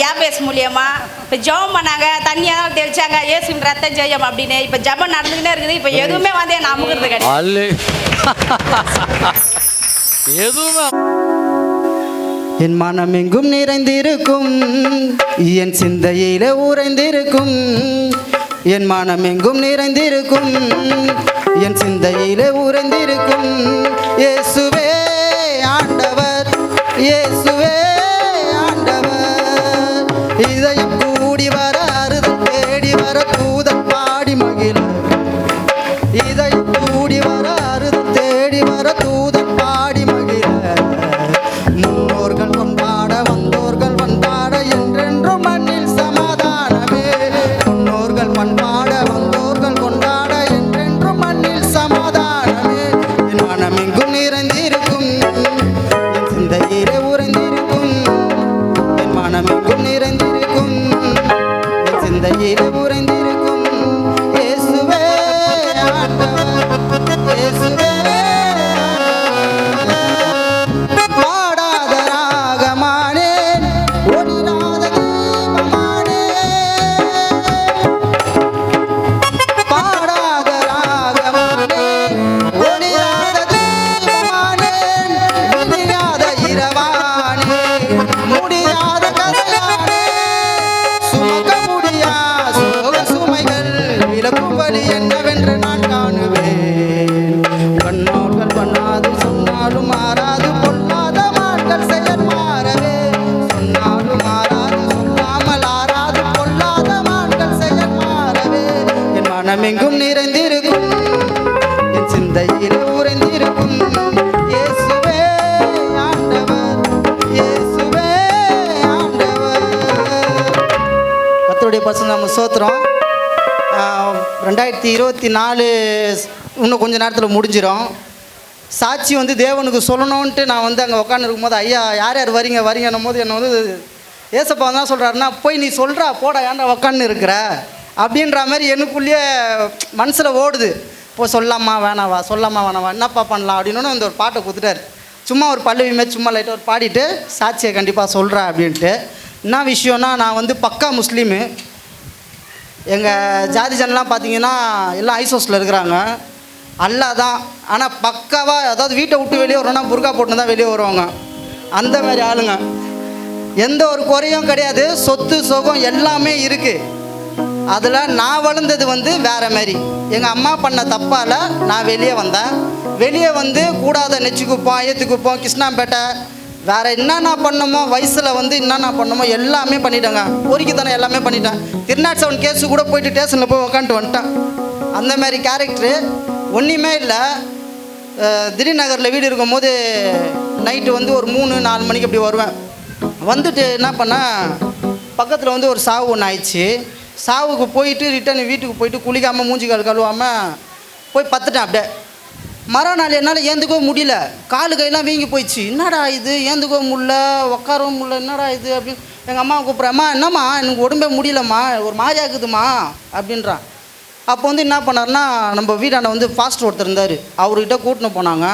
யாபேஸ் மூலியமாக இப்போ ஜெபம் பண்ணாங்க, தண்ணியாக தெளிச்சாங்க, ஏசுவின் ரத்தம் ஜெயம் அப்படின்னு. இப்போ ஜெபம் நடந்துக்கிட்டே இருக்குது. இப்போ எதுவுமே வந்து என்ன அமுக்குறது கிடையாது. எதுவுமே என் மனம் எங்கும் நிறைந்திருக்கும், என் சிந்தையில உறைந்திருக்கும். என் மனம் எங்கும் நிறைந்திருக்கும், என் சிந்தையில உறைந்திருக்கும். இயேசுவே ஆண்டவர், இயேசுவே ஆண்டவர். இதயம் கூடி வர அறுதல் தேடி வர தூதன் பாடி மகிழ. இதயம் கூடி வர அறுதல் தேடி வர தூதன் பாடி மகிழ. முன்னோர்கள் கொண்டாட வந்தோர்கள் பண்பாட என்றென்றும் மண்ணில் சமாதானமே. முன்னோர்கள் பண்பாட வந்தோர்கள் கொண்டாட என்றென்றும் மண்ணில் சமாதானமே. என் மனம் எங்கும் நிறைந்திருக்கும், என் சிந்தையிலே உறைந்திருக்கும். என் மனம் எங்கும் நிறைந்திருக்கும், என் சிந்தையிலே உறைந்திருக்கும். இயேசுவே ஆண்டவர், இயேசுவே பாடாத ராகமானேன், ஒளிராத தீபமானேன். பாடாத ராகமானேன், ஒளிராத தீபமானேன். விடியாத இரவானேன், முடியாத கதையானேன். சுமக்க முடியா சோக சுமைகள் விலக்கும்படி என்னவென்று நான் காணுவேன். கண்ணோர்கள் பண்ணாது சொன்னாலும் மாறாது, பொல்லாத மாட்கள் செயல் மாறவே. சொன்னாலும் மாறாது, சொல்லாமல் ஆறாது, பொல்லாத மாட்கள் செயல் மாறவே. என் மனம் எங்கும் நிறைந்திருக்கும், என் சிந்தையில் உறைந்திருக்கும். இயேசுவே ஆண்டவர், இயேசுவே ஆண்டவர். கர்த்தருடைய பரிசுத்த நாம ஸ்தோத்திரம். 2024 இன்னும் கொஞ்ச நேரத்தில் முடிஞ்சிடும். சாட்சி வந்து தேவனுக்கு சொல்லணுன்ட்டு நான் வந்து அங்கே உட்காந்துருக்கும் போது, ஐயா யார் யார் வரீங்க வரீங்கன்னும் போது என்னை வந்து ஏசப்பா தான் சொல்கிறாருன்னா, போய் நீ சொல்கிறா போடா, ஏன்டா உட்காந்து இருக்கிற அப்படின்ற மாதிரி எனக்குள்ளேயே மனசில் ஓடுது. போய் சொல்லாமா வேணாவா, சொல்லாமா வேணாவா, என்னப்பா பண்ணலாம் அப்படின்னு வந்து ஒரு பாட்டை கொடுத்துட்டார். சும்மா ஒரு பல்லவியுமே சும்மா லைட்டாக ஒரு பாடிட்டு சாட்சியை கண்டிப்பாக சொல்கிறேன் அப்படின்ட்டு. என்ன விஷயம்னா, நான் வந்து பக்கா முஸ்லீமு. எங்கள் ஜாதி ஜனலாம் பார்த்தீங்கன்னா எல்லாம் ஐசோஸில் இருக்கிறாங்க. அல்லா தான். ஆனால் பக்காவாக, அதாவது வீட்டை விட்டு வெளியே வரோன்னா புர்கா போட்டு தான் வெளியே வருவாங்க. அந்த மாதிரி ஆளுங்க. எந்த ஒரு குறையும் கிடையாது, சொத்து சுகம் எல்லாமே இருக்குது. அதில் நான் வளர்ந்தது வந்து வேறு மாதிரி. எங்கள் அம்மா பண்ண தப்பால் நான் வெளியே வந்தேன். வெளியே வந்து கூடாத நெச்சிக்குப்போம், ஏற்றுக்குப்போம், கிருஷ்ணாம்பேட்டை, வேறு என்னென்ன பண்ணமோ வயசில் வந்து என்னென்ன பண்ணமோ எல்லாமே பண்ணிட்டேங்க. பொறிக்குத்தானே எல்லாமே பண்ணிட்டேன். 307 கேஸு கூட போயிட்டு ஸ்டேஷனில் போய் உக்காந்துட்டு வந்துட்டேன். அந்த மாதிரி கேரக்டரு ஒன்றுமே இல்லை. திடீர்நகரில் வீடு இருக்கும்போது நைட்டு வந்து ஒரு 3-4 மணிக்கு அப்படி வருவேன். வந்துட்டு என்ன பண்ணேன், பக்கத்தில் வந்து ஒரு சாவு ஒன்று ஆயிடுச்சு. சாவுக்கு போயிட்டு ரிட்டர்ன் வீட்டுக்கு போயிட்டு குளிக்காமல் மூஞ்சி கால் கழுவாமல் போய் பத்துட்டேன். அப்படியே மறுநாள் என்னால் ஏந்துக்கவே முடியல, காலு கையெல்லாம் வீங்கி போயிடுச்சு. என்னடா இது, ஏந்துக்கவே முடியல, உட்காரவும் முடியல, என்னடா இது அப்படின்னு எங்கள் அம்மா கூப்பிட்றேன். அம்மா என்னம்மா எனக்கு உடம்பே முடியலம்மா, ஒரு மாதிரி ஆகுதுமா அப்படின்றான். அப்போ வந்து என்ன பண்ணார்னா, நம்ம வீட்டாண்ட வந்து ஃபாஸ்ட் ஒருத்தர் இருந்தார், அவர்கிட்ட கூட்டின்னு போனாங்க.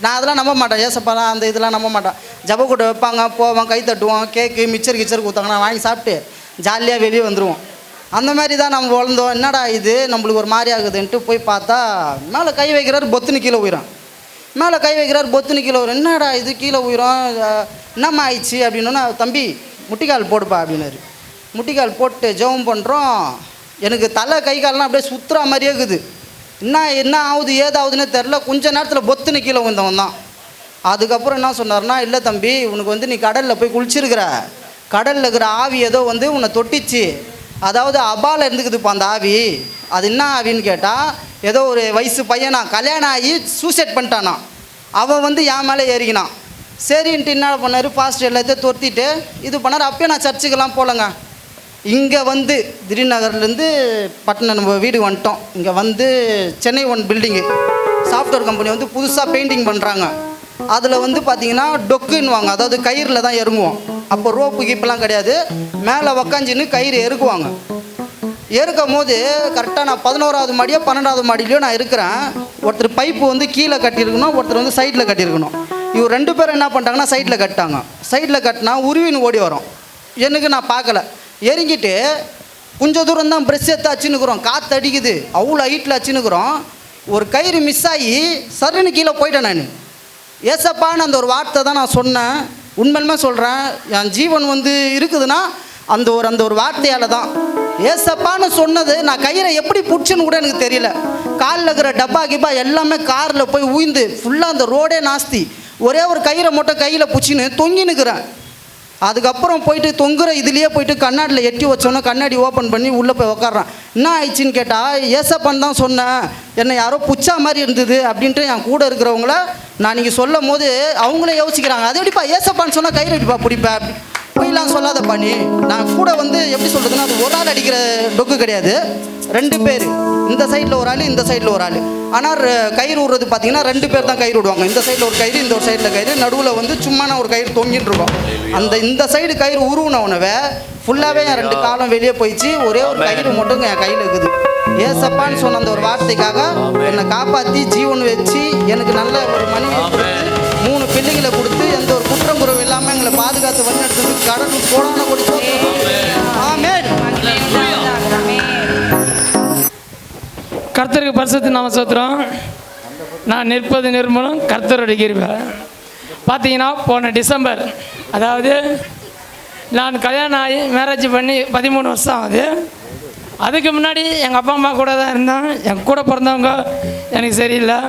நான் அதெல்லாம் நம்ப மாட்டேன், ஏசப்பாலாம் அந்த இதெல்லாம் நம்ப மாட்டேன். ஜப கூட்ட வைப்பாங்க, போவோம், கை தட்டுவோம், கேக்கு மிச்சர் கிச்சர் கொடுத்தாங்க, நான் வாங்கி சாப்பிட்டு ஜாலியாக வெளியே வந்துடுவோம். அந்த மாதிரி தான் நம்ம வளர்ந்தோம். என்னடா இது நம்மளுக்கு ஒரு மாதிரி ஆகுதுன்ட்டு போய் பார்த்தா மேலே கை வைக்கிறார், பொத்துன்னு கீழே உயிரும். மேலே கை வைக்கிறார், பொத்துன்னு கீழே உயிரும். என்னடா இது கீழே உயிரும், என்னம்மா ஆயிடுச்சு அப்படின்னா, தம்பி முட்டிக்கால் போடுப்பா அப்படின்னாரு. முட்டிக்கால் போட்டு ஜெபம் பண்ணுறோம். எனக்கு தலை கை கால்லாம் அப்படியே சுற்றுற மாதிரியே இருக்குது. என்ன ஆகுது ஏதாவதுன்னு தெரில. கொஞ்ச நேரத்தில் பொத்துன்னு கீழே வந்தவன் தான். அதுக்கப்புறம் என்ன சொன்னார்னா, இல்லை தம்பி உனக்கு வந்து நீ கடலில் போய் குளிச்சிருக்கிற, கடலில் இருக்கிற ஆவி ஏதோ வந்து உன்னை தொட்டிச்சு, அதாவது அபால இருந்துக்குதுப்பா அந்த ஆவி. அது என்ன ஆவின்னு கேட்டால், ஏதோ ஒரு வயசு பையனா கல்யாணம் ஆகி சூசைட் பண்ணிட்டானா, அவன் வந்து என் மேலே ஏறிக்கினான். சரின்ட்டு என்ன பண்ணார், ஃபாஸ்ட் எல்லாத்தையும் தொத்திட்டு இது பண்ணார். அப்பயே நான் சர்ச்சுக்கெல்லாம் போகலங்க. இங்கே வந்து திடீர்நகர்லேருந்து பட்டணம் நம்ம வீடு வந்துட்டோம். இங்கே வந்து சென்னை 1 பில்டிங்கு சாஃப்ட்வேர் கம்பெனி வந்து புதுசாக பெயிண்டிங் பண்ணுறாங்க. அதில் வந்து பார்த்திங்கன்னா டொக்குன்னுவாங்க, அதாவது கயிறில் தான் இறங்குவோம். அப்போ ரோப்பு கீப்பெல்லாம் கிடையாது, மேலே உக்காஞ்சின்னு கயிறு எறுக்குவாங்க. ஏறுக்கும் போது கரெக்டாக நான் 11வது மாடியோ 12வது மாடியிலையோ நான் இருக்கிறேன். ஒருத்தர் பைப்பு வந்து கீழே கட்டியிருக்கணும், ஒருத்தர் வந்து சைடில் கட்டியிருக்கணும். இவர் 2 பேரும் என்ன பண்ணிட்டாங்கன்னா சைடில் கட்டாங்க. சைடில் கட்டினா உருவின்னு ஓடி வரும். எனக்கு நான் பார்க்கல. இறங்கிட்டு கொஞ்சம் தூரம் தான் ப்ரெஷ் எடுத்து அச்சுன்னுக்குறோம், காற்று அடிக்குது, அவ்வளோ ஹைட்டில் அச்சுன்னுக்குறோம். ஒரு கயிறு மிஸ் ஆகி சருன்னு கீழே போயிட்டேன். நான் ஏசப்பான்னு அந்த ஒரு வார்த்தை தான் நான் சொன்னேன். உண்மையுமே சொல்கிறேன், என் ஜீவன் வந்து இருக்குதுன்னா அந்த ஒரு வார்த்தையால் தான். ஏசப்பான்னு சொன்னது, நான் கயிறை எப்படி பிடிச்சுன்னு கூட எனக்கு தெரியல. காலில் இருக்கிற டப்பா கிப்பா எல்லாமே காரில் போய் உயிந்து ஃபுல்லாக அந்த ரோடே நாஸ்தி. ஒரே ஒரு கயிறை மட்டும் கையில் பிடிச்சின்னு தொங்கினுக்கிறேன். அதுக்கப்புறம் போயிட்டு தொங்குற இதுலேயே போயிட்டு கண்ணாடியில் எட்டி வச்சோன்னே கண்ணாடி ஓப்பன் பண்ணி உள்ளே போய் உக்காடுறான். என்ன ஆயிடுச்சின்னு கேட்டால், ஏசப்பான்னு தான் சொன்னேன், என்னை யாரோ புச்சா மாதிரி இருந்தது அப்படின்ட்டு என் கூட இருக்கிறவங்கள நான் நீங்கள் சொல்லும் போது அவங்களே யோசிக்கிறாங்க, அது எப்படிப்பா ஏசப்பான்னு சொன்னால் கயிறு அடிப்பா பிடிப்பா அப்படி போயெல்லாம் சொல்லாத பண்ணி. நான் கூட வந்து எப்படி சொல்கிறதுன்னா, அது ஒரு ஆள் அடிக்கிற டொக்கு கிடையாது, 2 பேர், இந்த சைடில் ஒரு ஆள், இந்த சைடில் ஒரு ஆள். ஆனால் கயிறு விடுறது பார்த்தீங்கன்னா 2 பேர் தான் கயிறு விடுவாங்க. இந்த சைடில் ஒரு கயிறு, இந்த ஒரு சைடில் கயிறு, நடுவில் வந்து சும்மான ஒரு கயிறு தொங்கிட்டு இருக்கும். இந்த சைடு கயிறு உருவினவனவே ஃபுல்லாகவே என் 2 காலம் வெளியே போயிடுச்சு. ஒரே ஒரு கயிறு மட்டும் என் கையில் இருக்குது. ஏசப்பான்னு சொன்ன அந்த ஒரு வார்த்தைக்காக என்னை காப்பாற்றி ஜீவன் வச்சு எனக்கு நல்ல ஒரு மனைவி கொடுத்து 3 பிள்ளைங்களை கொடுத்து எந்த ஒரு குற்றம் குறவு இல்லாமல் எங்களை பாதுகாத்து வழிநடத்துறதுக்கு கடவுள் கோடான கொடி ஆமென். கர்த்தருக்கு பரிசுத்த நாம ஸ்தோத்திரம். நான் நிற்பது நிர்மூலம், கர்த்தருடைய கிருபை. பார்த்தீங்கன்னா போன டிசம்பர், அதாவது நான் கல்யாணம் ஆகி மேரேஜ் பண்ணி 13 வருஷம் ஆகுது. அதுக்கு முன்னாடி எங்கள் அப்பா அம்மா கூட தான் இருந்தேன். என் கூட பிறந்தவங்க எனக்கு சரியில்லை.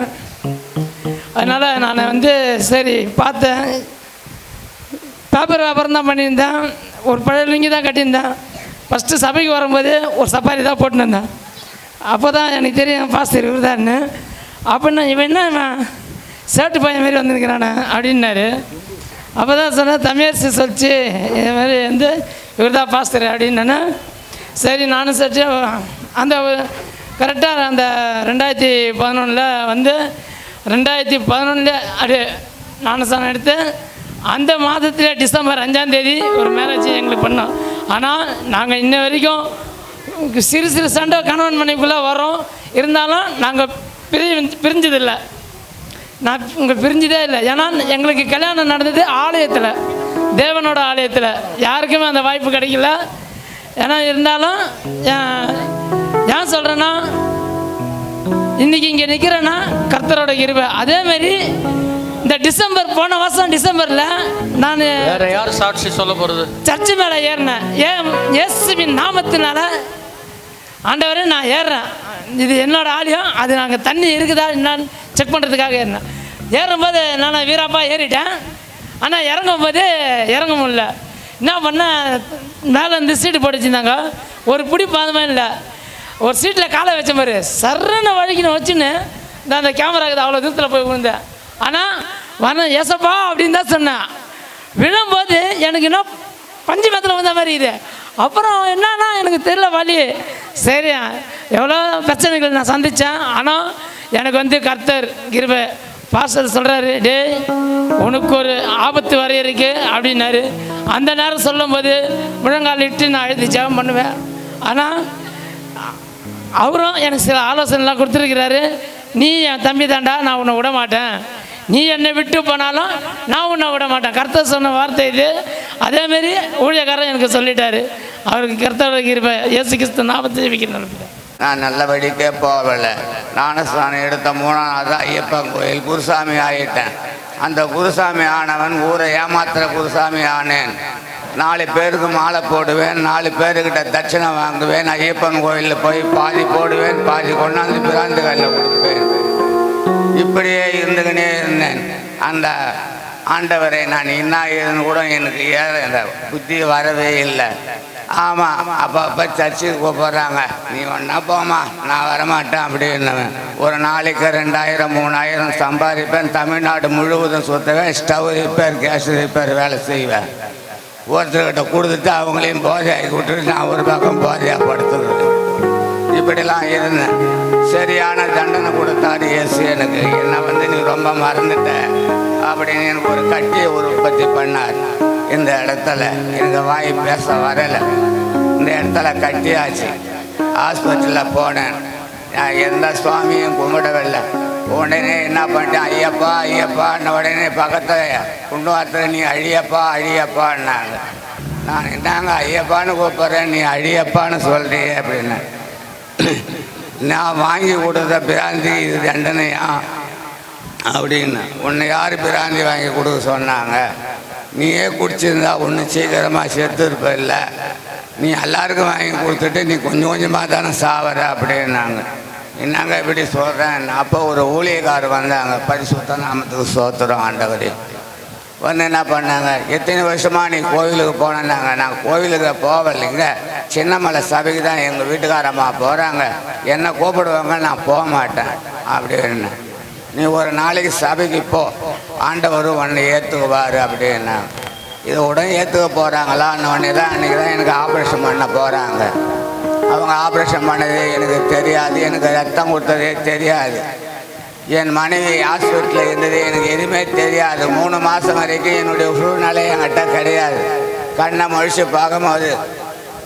அதனால் நான் வந்து சரி பார்த்தேன். பேப்பர் வியாபாரம் தான் பண்ணியிருந்தேன். ஒரு பழைய லுங்கி தான் கட்டியிருந்தேன். ஃபஸ்ட்டு சபைக்கு வரும்போது ஒரு சப்பாரி தான் போட்டுன்னு இருந்தேன். அப்போ தான் எனக்கு தெரியும் பாஸ்டர் இவர் தான்னு. அப்படின்னா இவன் என்ன சேட்டு பையன் மாரி வந்துருக்கிறானே அப்படின்னாரு. அப்போ தான் சொன்னேன், தமிழரசு சொல்லிச்சு இது மாதிரி வந்து இவர் தான் பாஸ்டர் அப்படின்னு. சரி நானும் சரி அந்த கரெக்டாக அந்த 2011 வந்து 2011 அப்படியே ஞானஸ்தானம் எடுத்து அந்த மாதத்தில் டிசம்பர் 5ஆம் தேதி ஒரு மேரேஜ் எங்களுக்கு பண்ணோம். ஆனால் நாங்கள் இன்ன வரைக்கும் சிறு சிறு சண்டை கணவன் மனைவிக்குள்ளே வரோம். இருந்தாலும் நாங்கள் பிரிஞ்சதில்லை. நான் இங்கே பிரிஞ்சதே இல்லை. ஏன்னா எங்களுக்கு கல்யாணம் நடந்தது ஆலயத்தில், தேவனோட ஆலயத்தில். யாருக்குமே அந்த வாய்ப்பு கிடைக்கல. ஏன்னா இருந்தாலும் ஏன் சொல்கிறேன்னா, இன்றைக்கி இங்கே நிற்கிறேன்னா கர்த்தரோட கிருபை. அதேமாரி இந்த டிசம்பர், போன வருஷம் டிசம்பரில் நான் யார் சாட்சி சொல்ல போகிறது, சர்ச்சு மேலே ஏறினேன். இயேசுவின் நாமத்தினால ஆண்டவரே நான் ஏறுறேன், இது என்னோட ஆலயம், அது நாங்கள் தண்ணி இருக்குதா என்னான்னு செக் பண்ணுறதுக்காக ஏறினேன். ஏறும்போது நான் வீராப்பா ஏறிட்டேன். ஆனால் இறங்கும் போது இறங்க முடியல. என்ன பண்ணேன், மேலே இந்த சீட்டு போட்டு வச்சுருந்தாங்க, ஒரு பிடி பாதமே இல்லை. ஒரு சீட்டில் காலை வச்ச மாதிரி சர்ன்னு வழிக்கின்னு வச்சுன்னு நான் அந்த கேமராக்குது அவ்வளோ தூரத்தில் போய் விழுந்தேன். ஆனால் வர ஏசப்பா அப்படின்னு தான் சொன்னேன். விழும்போது எனக்கு இன்னும் பஞ்சு மேத்தில் வந்த மாதிரி இது. அப்புறம் என்னன்னா எனக்கு தெரியல வழி. சரி, எவ்வளோ பிரச்சனைகள் நான் சந்தித்தேன். ஆனால் எனக்கு வந்து கர்த்தர் கிருபை. பாஸ்டர் சொல்கிறாரு, டே உனக்கு ஒரு ஆபத்து வர இருக்கு அப்படின்னாரு. அந்த நேரம் சொல்லும்போது முழங்கால் இட்டு நான் எழுதி ஜெபம் பண்ணுவேன். ஆனால் அவரும் எனக்கு சில ஆலோசனைலாம் கொடுத்துருக்கிறாரு. நீ என் தம்பி தாண்டா, நான் உன்னை விட மாட்டேன். நீ என்னை விட்டு போனாலும் நான் உன்னை விட மாட்டேன். கர்த்தர் சொன்ன வார்த்தை இது. அதேமாரி ஊழியக்காரன் எனக்கு சொல்லிட்டாரு. அவருக்கு கர்த்தரோட கிருபை. இயேசு கிறிஸ்து நாமத்தை ஜெபிக்கிறேன். நான் நல்லபடிக்கே போகலை. ஞானஸ்தானம் எடுத்த 3ஆவது ஐயப்பன் கோயில் குருசாமி ஆகிட்டேன். அந்த குருசாமி ஆனவன் ஊரை ஏமாத்துற குருசாமி ஆனேன். 4 பேருக்கு மாலை போடுவேன், 4 பேருக்கிட்ட தட்சணை வாங்குவேன். ஐயப்பன் கோயிலில் போய் பாதி போடுவேன், பாதி கொண்டாந்து பிராந்து கல்லில் கொடுப்பேன். இப்படியே இருந்துக்கினே இருந்தேன். அந்த ஆண்டவரை நான் என்ன ஏதுன்னு கூட எனக்கு இந்த புத்தி வரவே இல்லை. ஆமாம், அப்போ சர்ச்சுக்கு கூப்பிட்றாங்க, நீ ஒன்றா போமா, நான் வரமாட்டேன் அப்படின்னவன். ஒரு நாளைக்கு 2000 3000 சம்பாதிப்பேன். தமிழ்நாடு முழுவதும் சுற்றுவேன். ஸ்டவ் ரிப்பேர், கேஸ் ரிப்பேர் வேலை செய்வேன். ஒருத்தர்கிட்ட கொடுத்துட்டு அவங்களையும் போதையாகி விட்டுட்டு நான் ஒரு பக்கம் போதையாக படுத்துருவேன். இப்படிலாம் இருந்தேன். சரியான தண்டனை கொடுத்தாரு இயேசு எனக்கு. என்னை வந்து நீ ரொம்ப மறந்துட்ட அப்படின்னு எனக்கு ஒரு கட்டியை உற்பத்தி பண்ணார். இந்த இடத்துல எனக்கு வாய் பேச வரலை. இந்த இடத்துல கட்டியாச்சு. ஹாஸ்பிட்டலில் போனேன். நான் எந்த சுவாமியும் கும்பிடவில்லை. உடனே என்ன பண்ணிட்டேன், ஐயப்பா ஐயப்பான்ன உடனே பக்கத்தில் கொண்டு வார்த்தை, நீ அழியப்பா அழியப்பான்னாங்க. நான் என்னங்க ஐயப்பான்னு கூப்பிட்றேன், நீ அழியப்பான்னு சொல்கிறியே அப்படின்னு. நான் வாங்கி கொடுத்த பிராந்தி இது தண்டனையா அப்படின்னு. உன்னை யார் பிராந்தி வாங்கி கொடுக்க சொன்னாங்க? நீயே குடிச்சிருந்தா ஒன்று சீக்கிரமாக செத்து இருப்ப. இல்லை, நீ எல்லாருக்கும் வாங்கி கொடுத்துட்டு நீ கொஞ்சம் கொஞ்சமாக தானே சாவற அப்படின்னாங்க. என்னங்க இப்படி சொல்கிறேன். அப்போ ஒரு ஊழியக்காரர் வந்தாங்க. பரிசுத்த நாமத்துக்கு ஸ்தோத்திரம் ஆண்டவரே. வந்து என்ன பண்ணாங்க, எத்தனை வருஷமாக நீ கோவிலுக்கு போனேன்னாங்க. நான் கோவிலுக்கு போகலைங்க, சின்னமலை சபைக்கு தான் எங்கள் வீட்டுக்காரம்மா போகிறாங்க, என்னை கூப்பிடுவாங்க, நான் போக மாட்டேன் அப்படின்னு. நீ ஒரு நாளைக்கு சபைக்கு போ, ஆண்டவர் உன்னை ஏற்றுக்குவார் அப்படின்னா. இது உடனே ஏற்றுக்க போகிறாங்களான்னு உடனே தான் அன்றைக்கி தான் எனக்கு ஆப்ரேஷன் பண்ண போகிறாங்க. அவங்க ஆப்ரேஷன் பண்ணதே எனக்கு தெரியாது, எனக்கு ரத்தம் கொடுத்ததே தெரியாது. என் மனைவி ஹாஸ்பிட்டலில் இருந்தது எனக்கு எதுவுமே தெரியாது. 3 மாதம் வரைக்கும் என்னுடைய சூழ்நிலை என்கிட்ட கிடையாது. கண்ணை முழிச்சு பார்க்கும்போது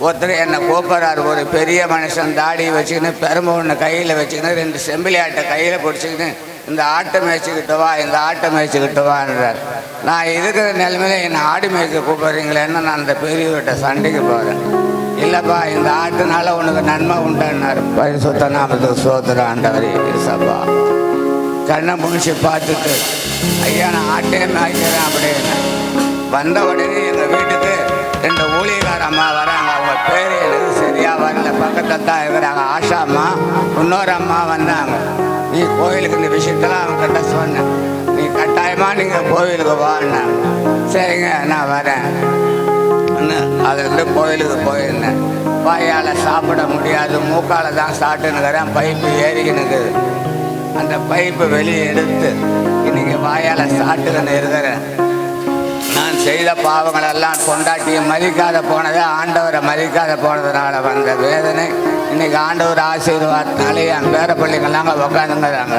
ஒருத்தர் என்னை கூப்பிட்றாரு. ஒரு பெரிய மனுஷன், தாடி வச்சுக்கின்னு, பெரும்பு ஒன்று கையில் வச்சுக்கின்னு, 2 செம்பிலி ஆட்டை கையில் பிடிச்சிக்கின்னு, இந்த ஆட்டை மேய்ச்சிக்கிட்டு வா, இந்த ஆட்டை மேய்ச்சிக்கிட்டு வான்றார். நான் இருக்கிற நிலைமையில என்னை ஆடு மேய்க்க கூப்பிட்றீங்களேன்னு நான் அந்த பெரியவர்கிட்ட சண்டைக்கு போகிறேன். இல்லைப்பா, இந்த ஆட்டுனால உனக்கு நன்மை உண்டான்னார். பரிசுத்த நாமத்துக்கு ஸ்தோத்திரம் ஆண்டவரே இயேசப்பா. கண்ணை முடிச்சு பார்த்துட்டு, ஐயா நான் ஆட்டே மேய்க்கிறேன் அப்படின்னு. வந்த உடனே எங்கள் வீட்டுக்கு 2 ஊழியக்கார அம்மா வராங்க. அவங்க பேர் எனக்கு சரியாக வரல, பக்கத்தில் தான் இருக்கிறாங்க. ஆஷா அம்மா, இன்னொரு அம்மா வந்தாங்க. நீ கோவிலுக்கு இந்த விஷயத்தெல்லாம் அவங்ககிட்ட சொன்னேன், நீ கட்டாயமாக நீங்கள் கோவிலுக்கு வான்னாங்க. சரிங்க நான் வரேன். அதுலேருந்து கோவிலுக்கு போயிருந்தேன். வாயால் சாப்பிட முடியாது, மூக்கால் தான் சாப்பிட்டுன்னுக்கிறேன். பைப்பு ஏறிக்கினுக்குது. அந்த பைப்பை வெளியே எடுத்து இன்னைக்கு வாயால் சாப்பிட்டுக்கின்னு இருக்கிறேன். நான் செய்த பாவங்களெல்லாம் கொண்டாட்டியை மதிக்காத போனதை, ஆண்டவரை மதிக்காத போனதுனால வந்த வேதனை. இன்னைக்கு ஆண்டவர் ஆசீர்வாதத்தினாலே என் பேர பிள்ளைங்கள்லாம் அங்கே உட்காந்துங்கிறாங்க.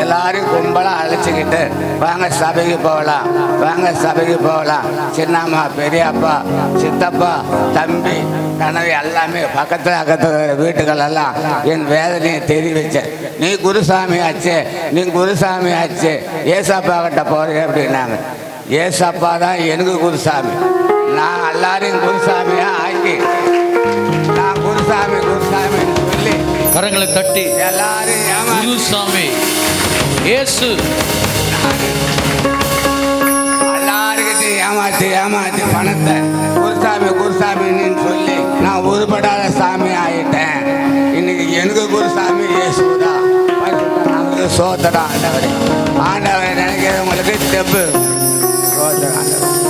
எல்லாரையும் கும்பலாக அழைச்சிக்கிட்டு, வாங்க சபைக்கு போகலாம், வாங்க சபைக்கு போகலாம். சின்னம்மா, பெரியப்பா, சித்தப்பா, தம்பி, கனவு எல்லாமே பக்கத்தில் வீட்டுகளெல்லாம் என் வேதனையை தெரிவித்தேன். நீ குருசாமி ஆச்சு, நீ குருசாமி ஆச்சு, ஏசப்பா கிட்ட போகிறேன் அப்படின்னாங்க. ஏசப்பா தான் எனக்கு குருசாமி. நான் எல்லாரையும் குருசாமியாக ஆக்கி, நான் குருசாமி குருசாமின்னு சொல்லி கரங்களை தட்டி எல்லாரும் குருசாமி இயேசு எல்லாருக்கிட்டையும் ஏமாற்றி பணத்தை குருசாமி குருசாமின்னு சொல்லி நான் உருப்படாத சாமி ஆகிட்டேன். இன்னைக்கு எனக்கு குருசாமி இயேசுதான். நமக்கு சோத்திரம் ஆண்டவர். ஆண்டவரை நினைக்கிறவங்களுக்கு தெப்பு சோத்திரம் ஆண்டவர்.